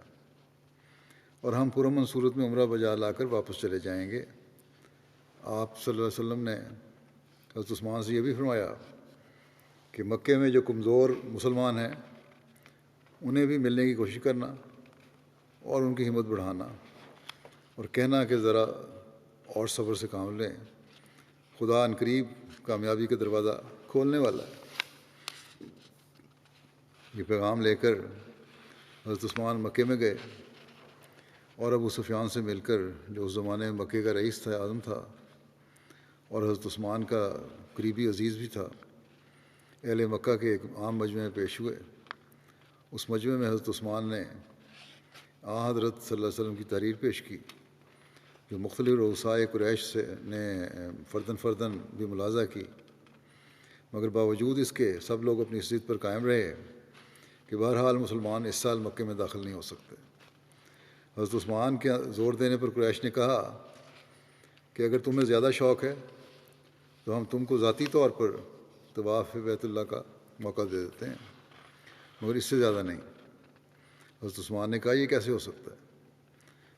اور ہم پرامن صورت میں عمرہ بجا لا کر واپس چلے جائیں گے۔ آپ صلی اللہ علیہ وسلم نے حضرت عثمان سے یہ بھی فرمایا کہ مکے میں جو کمزور مسلمان ہیں انہیں بھی ملنے کی کوشش کرنا اور ان کی ہمت بڑھانا اور کہنا کہ ذرا اور صبر سے کام لیں، خدا ان قریب کامیابی کا دروازہ کھولنے والا ہے۔ یہ پیغام لے کر حضرت عثمان مکے میں گئے اور ابو سفیان سے مل کر، جو اس زمانے میں مکے کا رئیس تھا، اعظم تھا اور حضرت عثمان کا قریبی عزیز بھی تھا، اہل مکہ کے ایک عام مجمع میں پیش ہوئے۔ اس مجمع میں حضرت عثمان نے حضرت صلی اللہ علیہ وسلم کی تحریر پیش کی جو مختلف رؤسائے قریش سے نے فرداً بھی ملاحظہ کی، مگر باوجود اس کے سب لوگ اپنی ضد پر قائم رہے کہ بہرحال مسلمان اس سال مکے میں داخل نہیں ہو سکتے۔ حضرت عثمان کے زور دینے پر قریش نے کہا کہ اگر تمہیں زیادہ شوق ہے تو ہم تم کو ذاتی طور پر طواف بیت اللہ کا موقع دے دیتے ہیں، مگر اس سے زیادہ نہیں۔ حضرت عثمان نے کہا یہ کیسے ہو سکتا ہے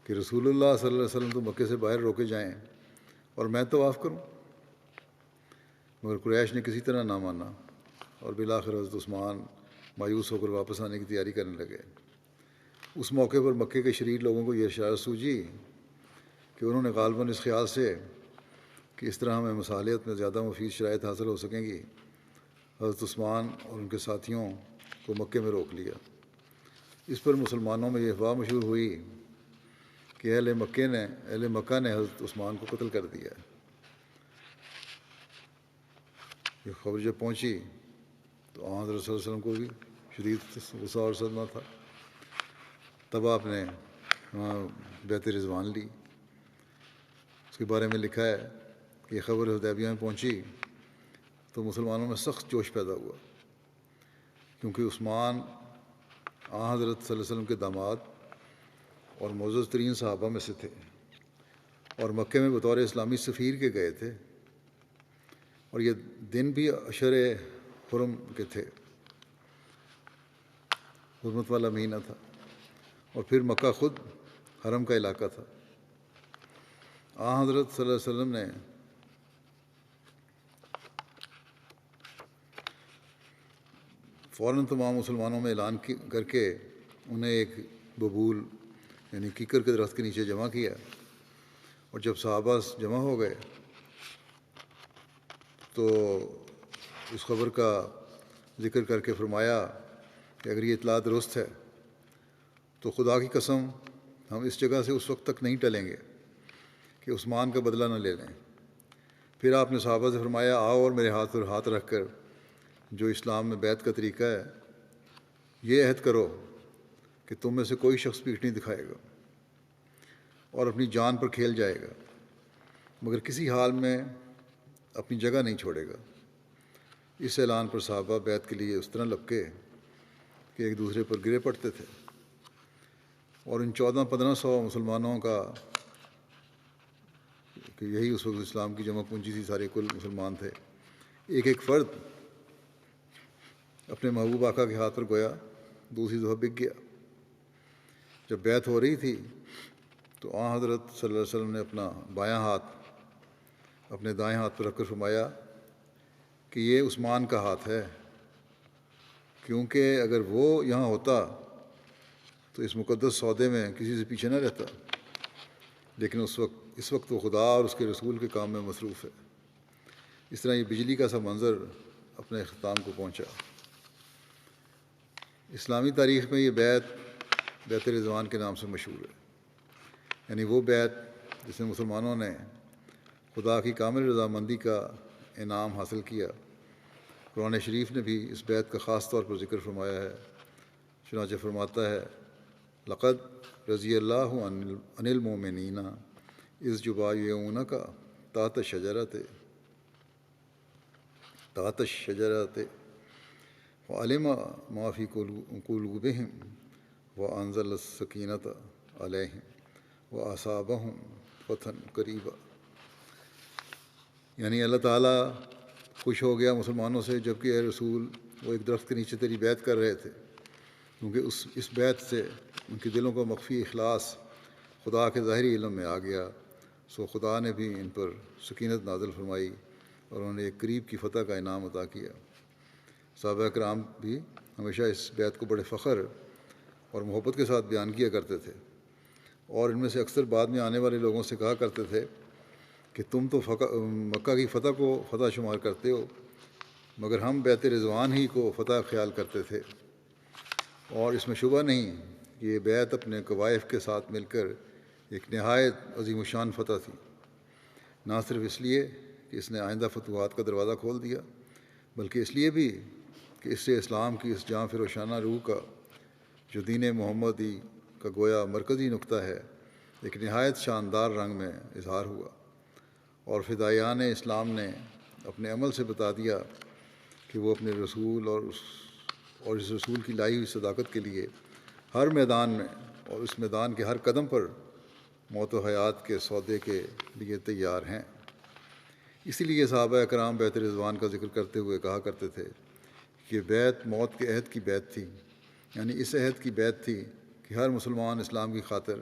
کہ رسول اللہ صلی اللہ علیہ وسلم تو مکے سے باہر روکے جائیں اور میں طواف کروں؟ مگر قریش نے کسی طرح نہ مانا اور بالآخر حضرت عثمان مایوس ہو کر واپس آنے کی تیاری کرنے لگے۔ اس موقع پر مکے کے شریر لوگوں کو یہ اشارت سوجی کہ انہوں نے غالباً اس خیال سے کہ اس طرح ہمیں مصالحت میں زیادہ مفید شرائط حاصل ہو سکیں گی، حضرت عثمان اور ان کے ساتھیوں کو مکے میں روک لیا۔ اس پر مسلمانوں میں یہ افواہ مشہور ہوئی کہ اہل مکہ نے حضرت عثمان کو قتل کر دیا۔ یہ خبر جب پہنچی تو حضرت صلی اللہ علیہ وسلم کو بھی شدید غصہ اور صدمہ تھا۔ تب آپ نے وہاں بیعت رضوان لی۔ اس کے بارے میں لکھا ہے کہ یہ خبر حدیبیہ میں پہنچی تو مسلمانوں میں سخت جوش پیدا ہوا، کیونکہ عثمان حضرت صلی اللہ علیہ وسلم کے داماد اور معزز ترین صحابہ میں سے تھے، اور مکے میں بطور اسلامی سفیر کے گئے تھے، اور یہ دن بھی اشہر حرم کے تھے، حرمت والا مہینہ تھا، اور پھر مکہ خود حرم کا علاقہ تھا۔ حضرت صلی اللہ علیہ وسلم نے فوراً تمام مسلمانوں میں اعلان کر کے انہیں ایک ببول یعنی کیکر کے درخت کے نیچے جمع کیا، اور جب صحابہ جمع ہو گئے تو اس خبر کا ذکر کر کے فرمایا کہ اگر یہ اطلاع درست ہے تو خدا کی قسم ہم اس جگہ سے اس وقت تک نہیں ٹلیں گے کہ عثمان کا بدلہ نہ لے لیں۔ پھر آپ نے صحابہ سے فرمایا، آؤ اور میرے ہاتھ پر ہاتھ رکھ کر جو اسلام میں بیعت کا طریقہ ہے یہ عہد کرو کہ تم میں سے کوئی شخص پیٹھ نہیں دکھائے گا اور اپنی جان پر کھیل جائے گا، مگر کسی حال میں اپنی جگہ نہیں چھوڑے گا۔ اس اعلان پر صحابہ بیعت کے لیے اس طرح لپکے کہ ایک دوسرے پر گرے پڑتے تھے، اور ان 1400-1500 مسلمانوں کا کہ یہی اس وقت اسلام کی جمع پونجی تھی، سارے کل مسلمان تھے، ایک ایک فرد اپنے محبوب آقا کے ہاتھ پر گویا دوسری دفعہ بک گیا۔ جب بیعت ہو رہی تھی تو حضرت صلی اللہ علیہ وسلم نے اپنا بایاں ہاتھ اپنے دائیں ہاتھ پر رکھ کر فرمایا کہ یہ عثمان کا ہاتھ ہے، کیونکہ اگر وہ یہاں ہوتا تو اس مقدس سودے میں کسی سے پیچھے نہ رہتا، لیکن اس وقت وہ خدا اور اس کے رسول کے کام میں مصروف ہے۔ اس طرح یہ بجلی کا سا منظر اپنے اختتام کو پہنچا۔ اسلامی تاریخ میں یہ بیعت رضوان کے نام سے مشہور ہے، یعنی وہ بیعت جس میں مسلمانوں نے خدا کی کامل رضامندی کا انعام حاصل کیا۔ قرآن شریف نے بھی اس بیعت کا خاص طور پر ذکر فرمایا ہے، چنانچہ فرماتا ہے، لقد رضی اللہ عن المؤمنین اذ یبایعونک تحت الشجرۃ وعلم ما فی قلوبہم وانزل السکینۃ علیہم واصابہم فتحا قریبا۔ یعنی اللہ تعالیٰ خوش ہو گیا مسلمانوں سے، جبکہ اے رسول وہ ایک درخت کے نیچے تیری بیعت کر رہے تھے، کیونکہ اس بیعت سے ان کے دلوں کا مخفی اخلاص خدا کے ظاہری علم میں آ گیا، سو خدا نے بھی ان پر سکینت نازل فرمائی اور انہوں نے ایک قریب کی فتح کا انعام عطا کیا۔ صحابہ کرام بھی ہمیشہ اس بیعت کو بڑے فخر اور محبت کے ساتھ بیان کیا کرتے تھے، اور ان میں سے اکثر بعد میں آنے والے لوگوں سے کہا کرتے تھے کہ تم تو مکہ کی فتح کو فتح شمار کرتے ہو، مگر ہم بیعت رضوان ہی کو فتح خیال کرتے تھے، اور اس میں شبہ نہیں کہ یہ بیعت اپنے قوائف کے ساتھ مل کر ایک نہایت عظیم الشان فتح تھی، نہ صرف اس لیے کہ اس نے آئندہ فتوحات کا دروازہ کھول دیا، بلکہ اس لیے بھی کہ اس سے اسلام کی اس جاں فروشانہ روح کا جو دین محمدی کا گویا مرکزی نقطہ ہے ایک نہایت شاندار رنگ میں اظہار ہوا، اور فدائیان اسلام نے اپنے عمل سے بتا دیا کہ وہ اپنے رسول اور اس رسول کی لائی ہوئی صداقت کے لیے ہر میدان میں اور اس میدان کے ہر قدم پر موت و حیات کے سودے کے لیے تیار ہیں۔ اسی لیے صحابہ کرام بیعت رضوان کا ذکر کرتے ہوئے کہا کرتے تھے کہ بیعت موت کے عہد کی بیعت تھی، یعنی اس عہد کی بیعت تھی کہ ہر مسلمان اسلام کی خاطر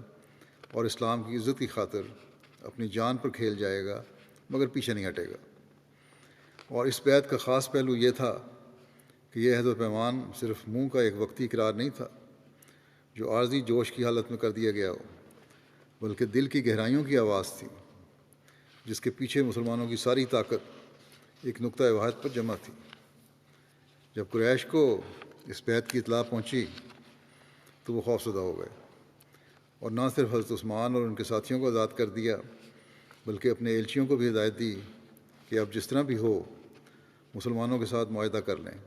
اور اسلام کی عزت کی خاطر اپنی جان پر کھیل جائے گا، مگر پیچھے نہیں ہٹے گا۔ اور اس بیعت کا خاص پہلو یہ تھا کہ یہ عہد و پیمان صرف منہ کا ایک وقتی اقرار نہیں تھا جو عارضی جوش کی حالت میں کر دیا گیا ہو، بلکہ دل کی گہرائیوں کی آواز تھی، جس کے پیچھے مسلمانوں کی ساری طاقت ایک نقطۂ واحد پر جمع تھی۔ جب قریش کو اس بیعت کی اطلاع پہنچی تو وہ خوفزدہ ہو گئے، اور نہ صرف حضرت عثمان اور ان کے ساتھیوں کو آزاد کر دیا بلکہ اپنے ایلچیوں کو بھی ہدایت دی کہ اب جس طرح بھی ہو مسلمانوں کے ساتھ معاہدہ کر لیں،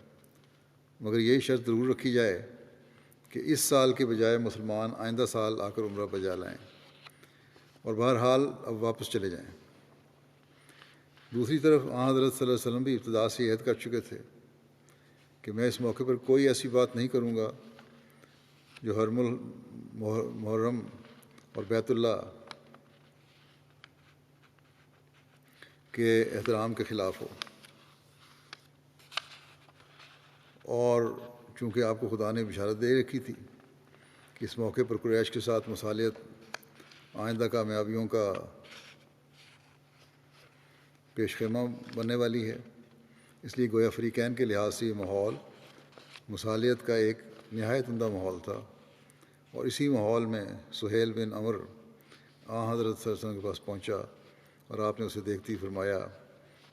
مگر یہی شرط ضرور رکھی جائے کہ اس سال کے بجائے مسلمان آئندہ سال آ کر عمرہ بجا لائیں، اور بہرحال اب واپس چلے جائیں۔ دوسری طرف حضرت صلی اللہ علیہ وسلم بھی ابتدا سے عہد کر چکے تھے کہ میں اس موقع پر کوئی ایسی بات نہیں کروں گا جو حرم المحرم اور بیت اللہ کے احترام کے خلاف ہو، اور چونکہ آپ کو خدا نے بشارت دے رکھی تھی کہ اس موقع پر قریش کے ساتھ مصالحت آئندہ کامیابیوں کا پیش خیمہ بننے والی ہے، اس لیے گویا فریقین کے لحاظ سے یہ ماحول مصالحت کا ایک نہایت عمدہ ماحول تھا۔ اور اسی ماحول میں سہیل بن عمر حضرت صلی اللہ علیہ وسلم کے پاس پہنچا، اور آپ نے اسے دیکھتے ہی فرمایا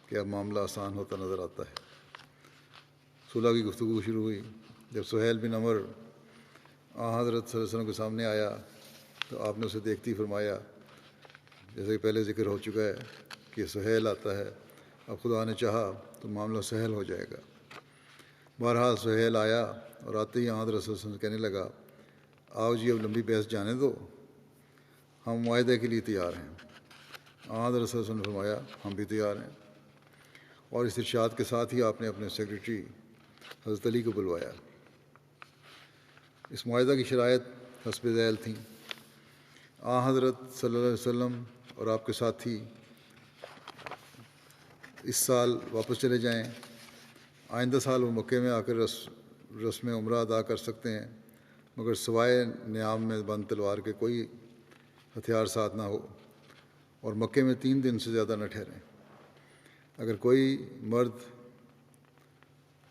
کہ اب معاملہ آسان ہوتا نظر آتا ہے۔ صلح کی گفتگو شروع ہوئی۔ جب سہیل بن عمر حضرت صلی اللہ علیہ وسلم کے سامنے آیا تو آپ نے اسے دیکھتے ہی فرمایا، جیسے کہ پہلے ذکر ہو چکا ہے کہ سہیل آتا ہے، اب خدا نے چاہا تو معاملہ سہل ہو جائے گا۔ بہرحال سہیل آیا اور آتے ہی حضرت صلی اللہ علیہ وسلم سے کہنے لگا، آؤ جی اب لمبی بحث جانے دو، ہم معاہدے کے لیے تیار ہیں۔ حضرت صلی اللہ علیہ وسلم نے فرمایا، ہم بھی تیار ہیں، اور اس ارشاد کے ساتھ ہی آپ نے اپنے سیکرٹری حضرت علی کو بلوایا۔ اس معاہدہ کی شرائط حسب ذیل تھیں۔ حضرت صلی اللہ علیہ وسلم اور آپ کے ساتھی اس سال واپس چلے جائیں، آئندہ سال وہ مکے میں آ کر رسم عمرہ ادا کر سکتے ہیں، مگر سوائے نیام میں بند تلوار کے کوئی ہتھیار ساتھ نہ ہو، اور مکے میں 3 دن سے زیادہ نہ ٹھہریں۔ اگر کوئی مرد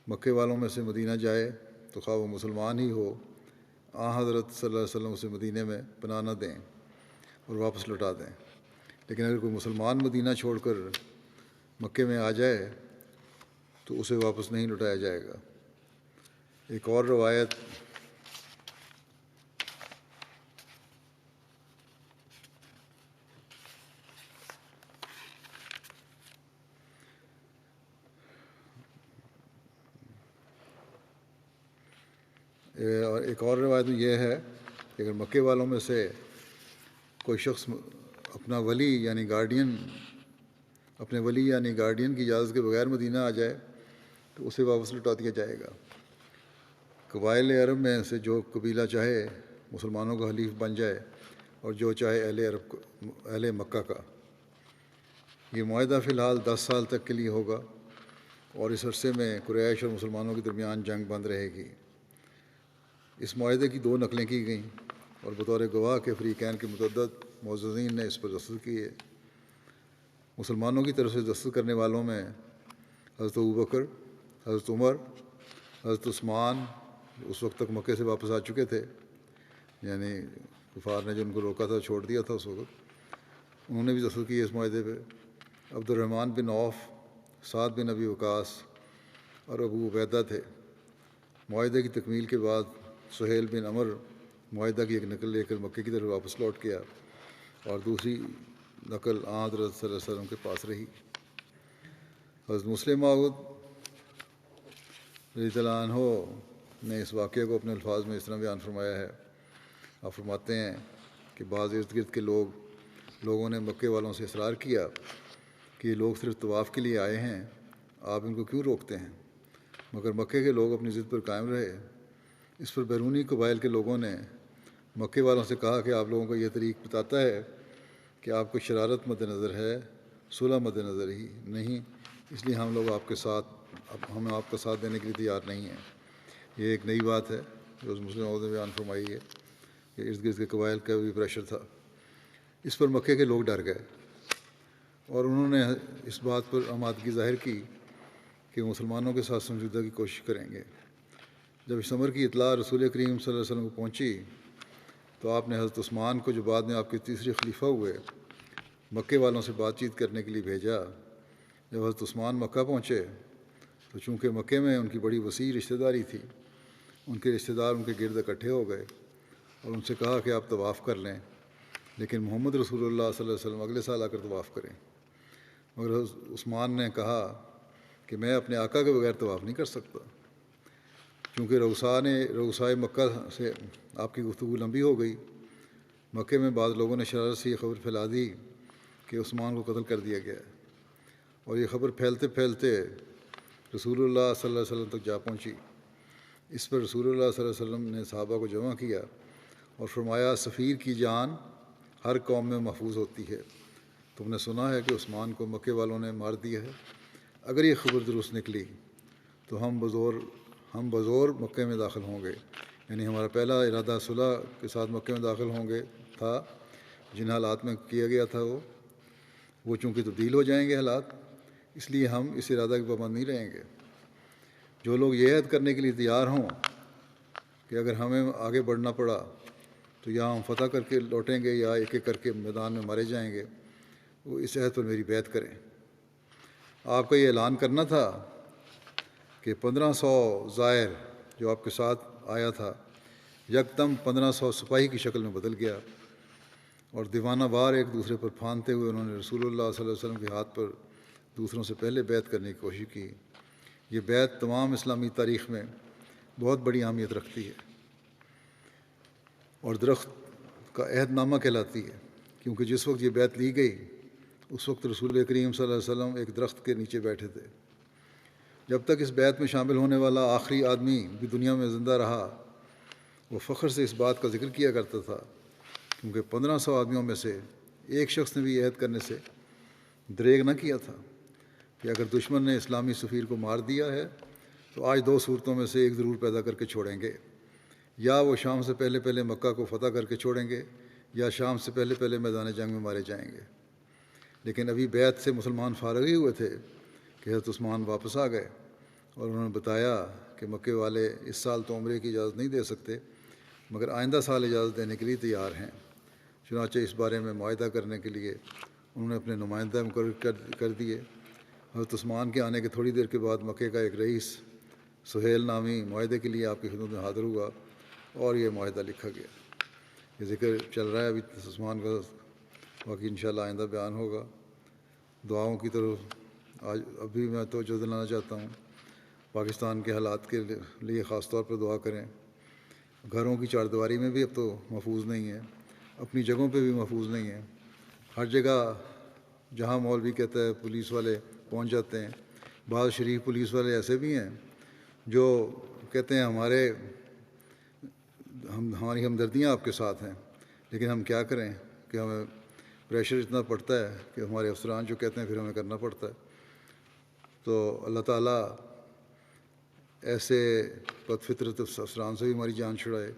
مکے والوں میں سے مدینہ جائے تو خواہ وہ مسلمان ہی ہو، حضرت صلی اللہ علیہ وسلم اسے مدینہ میں پناہ نہ دیں اور واپس لوٹا دیں۔ لیکن اگر کوئی مسلمان مدینہ چھوڑ کر مکے میں آ جائے تو اسے واپس نہیں لوٹایا جائے گا۔ ایک اور روایت میں یہ ہے کہ اگر مکے والوں میں سے کوئی شخص اپنے ولی یعنی گارڈین کی اجازت کے بغیر مدینہ آ جائے تو اسے واپس لوٹا دیا جائے گا۔ قبائل عرب میں سے جو قبیلہ چاہے مسلمانوں کا حلیف بن جائے، اور جو چاہے اہل مکہ کا۔ یہ معاہدہ فی الحال 10 سال تک کے لیے ہوگا، اور اس عرصے میں قریش اور مسلمانوں کے درمیان جنگ بند رہے گی۔ اس معاہدے کی 2 نقلیں کی گئیں، اور بطور گواہ کے فریقین کے متعدد معززین نے اس پر دستخط کیے۔ مسلمانوں کی طرف سے دستخط کرنے والوں میں حضرت ابوبکر، حضرت عمر، حضرت عثمان اس وقت تک مکے سے واپس آ چکے تھے، یعنی کفار نے جو ان کو روکا تھا چھوڑ دیا تھا اس وقت، انہوں نے بھی دستخط کیے اس معاہدے پہ۔ عبد الرحمن بن عوف، سعد بن ابی وقاص اور ابو عبیدہ تھے۔ معاہدے کی تکمیل کے بعد سہیل بن عمر معاہدہ کی ایک نقل لے کر مکے کی طرف واپس لوٹ گیا، اور دوسری نقل حضرت صلی اللہ علیہ وسلم کے پاس رہی۔ حضرت مسلم موعود رضی اللہ عنہ نے اس واقعے کو اپنے الفاظ میں اس طرح بیان فرمایا ہے۔ آپ فرماتے ہیں کہ بعض ارد گرد کے لوگوں نے مکے والوں سے اصرار کیا کہ یہ لوگ صرف طواف کے لیے آئے ہیں، آپ ان کو کیوں روکتے ہیں؟ مگر مکے کے لوگ اپنی ضد پر قائم رہے۔ اس پر بیرونی قبائل کے لوگوں نے مکے والوں سے کہا کہ آپ لوگوں کا یہ طریق بتاتا ہے کہ آپ کو شرارت مد نظر ہے، صلح مد نظر ہی نہیں، اس لیے ہم آپ کا ساتھ دینے کے لیے تیار نہیں ہیں۔ یہ ایک نئی بات ہے جو مسلم عہد نے بیان فرمائی ہے کہ ارد گرد کے قبائل کا بھی پریشر تھا۔ اس پر مکے کے لوگ ڈر گئے، اور انہوں نے اس بات پر آمادگی ظاہر کی کہ مسلمانوں کے ساتھ سمجھوتہ کی کوشش کریں گے۔ جب اس امر کی اطلاع رسول کریم صلی اللہ علیہ وسلم کو پہنچی تو آپ نے حضرت عثمان کو، جو بعد میں آپ کے تیسرے خلیفہ ہوئے، مکے والوں سے بات چیت کرنے کے لیے بھیجا۔ جب حضرت عثمان مکہ پہنچے تو چونکہ مکے میں ان کی بڑی وسیع رشتہ داری تھی، ان کے رشتہ دار ان کے گرد اکٹھے ہو گئے اور ان سے کہا کہ آپ طواف کر لیں، لیکن محمد رسول اللہ صلی اللہ علیہ وسلم اگلے سال آ کر طواف کریں۔ مگر حضرت عثمان نے کہا کہ میں اپنے آقا کے بغیر طواف نہیں کر سکتا۔ چونکہ رؤسائے مکہ سے آپ کی گفتگو لمبی ہو گئی، مکے میں بعض لوگوں نے شرارت سے یہ خبر پھیلا دی کہ عثمان کو قتل کر دیا گیا ہے، اور یہ خبر پھیلتے پھیلتے رسول اللہ صلی اللہ علیہ وسلم تک جا پہنچی۔ اس پر رسول اللہ صلی اللہ علیہ وسلم نے صحابہ کو جمع کیا اور فرمایا، سفیر کی جان ہر قوم میں محفوظ ہوتی ہے۔ تم نے سنا ہے کہ عثمان کو مکے والوں نے مار دیا ہے۔ اگر یہ خبر درست نکلی تو ہم بزور مکے میں داخل ہوں گے، یعنی ہمارا پہلا ارادہ صلح کے ساتھ مکے میں داخل ہوں گے تھا۔ جن حالات میں کیا گیا تھا وہ چونکہ تبدیل ہو جائیں گے حالات، اس لیے ہم اس ارادہ کے پابند نہیں رہیں گے۔ جو لوگ یہ عہد کرنے کے لیے تیار ہوں کہ اگر ہمیں آگے بڑھنا پڑا تو یا ہم فتح کر کے لوٹیں گے یا ایک ایک کر کے میدان میں مارے جائیں گے، وہ اس عہد پر میری بیعت کریں۔ آپ کا یہ اعلان کرنا تھا کہ 1500 زائر جو آپ کے ساتھ آیا تھا یکدم 1500 سپاہی کی شکل میں بدل گیا، اور دیوانہ وار ایک دوسرے پر پھاندتے ہوئے انہوں نے رسول اللہ صلی اللہ علیہ وسلم کے ہاتھ پر دوسروں سے پہلے بیعت کرنے کی کوشش کی۔ یہ بیعت تمام اسلامی تاریخ میں بہت بڑی اہمیت رکھتی ہے اور درخت کا عہد نامہ کہلاتی ہے، کیونکہ جس وقت یہ بیعت لی گئی اس وقت رسول کریم صلی اللہ علیہ وسلم ایک درخت کے نیچے بیٹھے تھے۔ جب تک اس بیعت میں شامل ہونے والا آخری آدمی بھی دنیا میں زندہ رہا، وہ فخر سے اس بات کا ذکر کیا کرتا تھا، کیونکہ 1500 آدمیوں میں سے ایک شخص نے بھی عہد کرنے سے دریغ نہ کیا تھا کہ اگر دشمن نے اسلامی سفیر کو مار دیا ہے تو آج 2 صورتوں میں سے ایک ضرور پیدا کر کے چھوڑیں گے، یا وہ شام سے پہلے پہلے مکہ کو فتح کر کے چھوڑیں گے یا شام سے پہلے پہلے میدان جنگ میں مارے جائیں گے۔ لیکن ابھی بیعت سے مسلمان فارغ ہی ہوئے تھے کہ حضرت عثمان واپس آ گئے اور انہوں نے بتایا کہ مکے والے اس سال تو عمرے کی اجازت نہیں دے سکتے، مگر آئندہ سال اجازت دینے کے لیے تیار ہیں۔ چنانچہ اس بارے میں معاہدہ کرنے کے لیے انہوں نے اپنے نمائندہ مقرر کر دیے۔ حضرت عثمان کے آنے کے تھوڑی دیر کے بعد مکے کا ایک رئیس سہیل نامی معاہدے کے لیے آپ کی خدمت میں حاضر ہوا اور یہ معاہدہ لکھا گیا۔ یہ ذکر چل رہا ہے ابھی عثمان کا، باقی انشاءاللہ آئندہ بیان ہوگا۔ دعاؤں کی طرف آج ابھی میں توجہ دلانا چاہتا ہوں۔ پاکستان کے حالات کے لیے خاص طور پر دعا کریں۔ گھروں کی چار دیواری میں بھی اب تو محفوظ نہیں ہے، اپنی جگہوں پہ بھی محفوظ نہیں ہے۔ ہر جگہ جہاں مولوی کہتا ہے پولیس والے پہنچ جاتے ہیں۔ بعض شریف پولیس والے ایسے بھی ہیں جو کہتے ہیں ہماری ہمدردیاں آپ کے ساتھ ہیں، لیکن ہم کیا کریں کہ ہمیں پریشر اتنا پڑتا ہے کہ ہمارے افسران جو کہتے ہیں پھر ہمیں کرنا پڑتا ہے۔ تو اللہ تعالیٰ ایسے بد فطرت افسران سے بھی ہماری جان چھڑائے،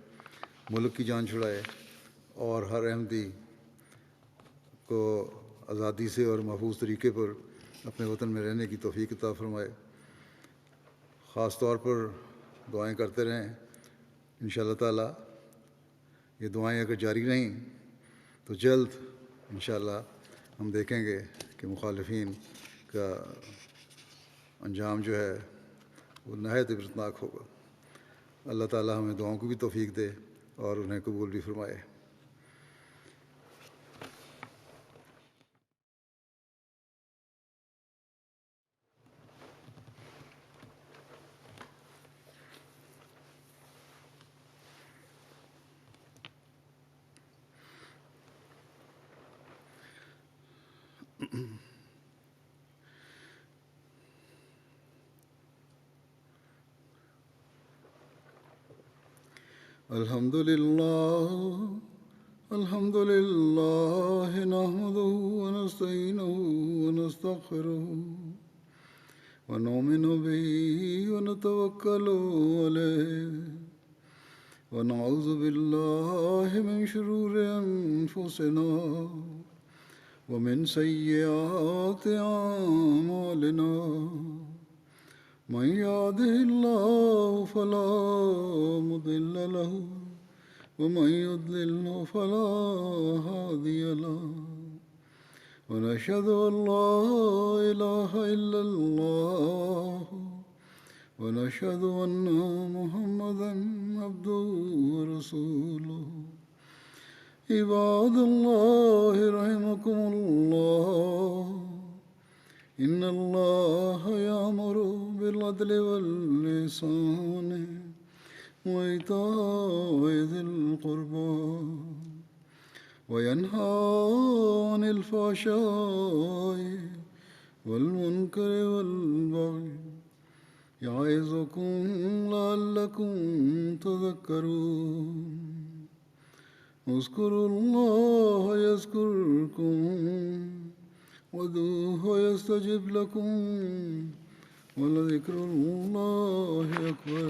ملک کی جان چھڑائے، اور ہر احمدی کو آزادی سے اور محفوظ طریقے پر اپنے وطن میں رہنے کی توفیق عطا فرمائے۔ خاص طور پر دعائیں کرتے رہیں۔ انشاءاللہ تعالیٰ یہ دعائیں اگر جاری رہیں تو جلد انشاءاللہ ہم دیکھیں گے کہ مخالفین کا انجام جو ہے وہ نہایت عبرتناک ہوگا۔ اللہ تعالیٰ ہمیں دعاؤں کو بھی توفیق دے اور انہیں قبول بھی فرمائے۔ الحمد لله نحمده ونستعينه ونستغفره ونؤمن به ونتوكل عليه ونعوذ بالله من شرور أنفسنا ومن سيئات أعمالنا من يهده الله فلا مضل له ومن يضلل فلا هادي له ونشهد أن لا إله إلا الله ونشهد أن محمدا عبده ورسوله عباد الله رحمكم الله إن الله يأمر بالعدل والإحسان وإيتاء ذي القربى وينهى عن الفحشاء والمنكر والبغي يعظكم لعلكم تذكرون اذكروا الله يذكركم وادعوه يستجب لكم ولذكر الله أكبر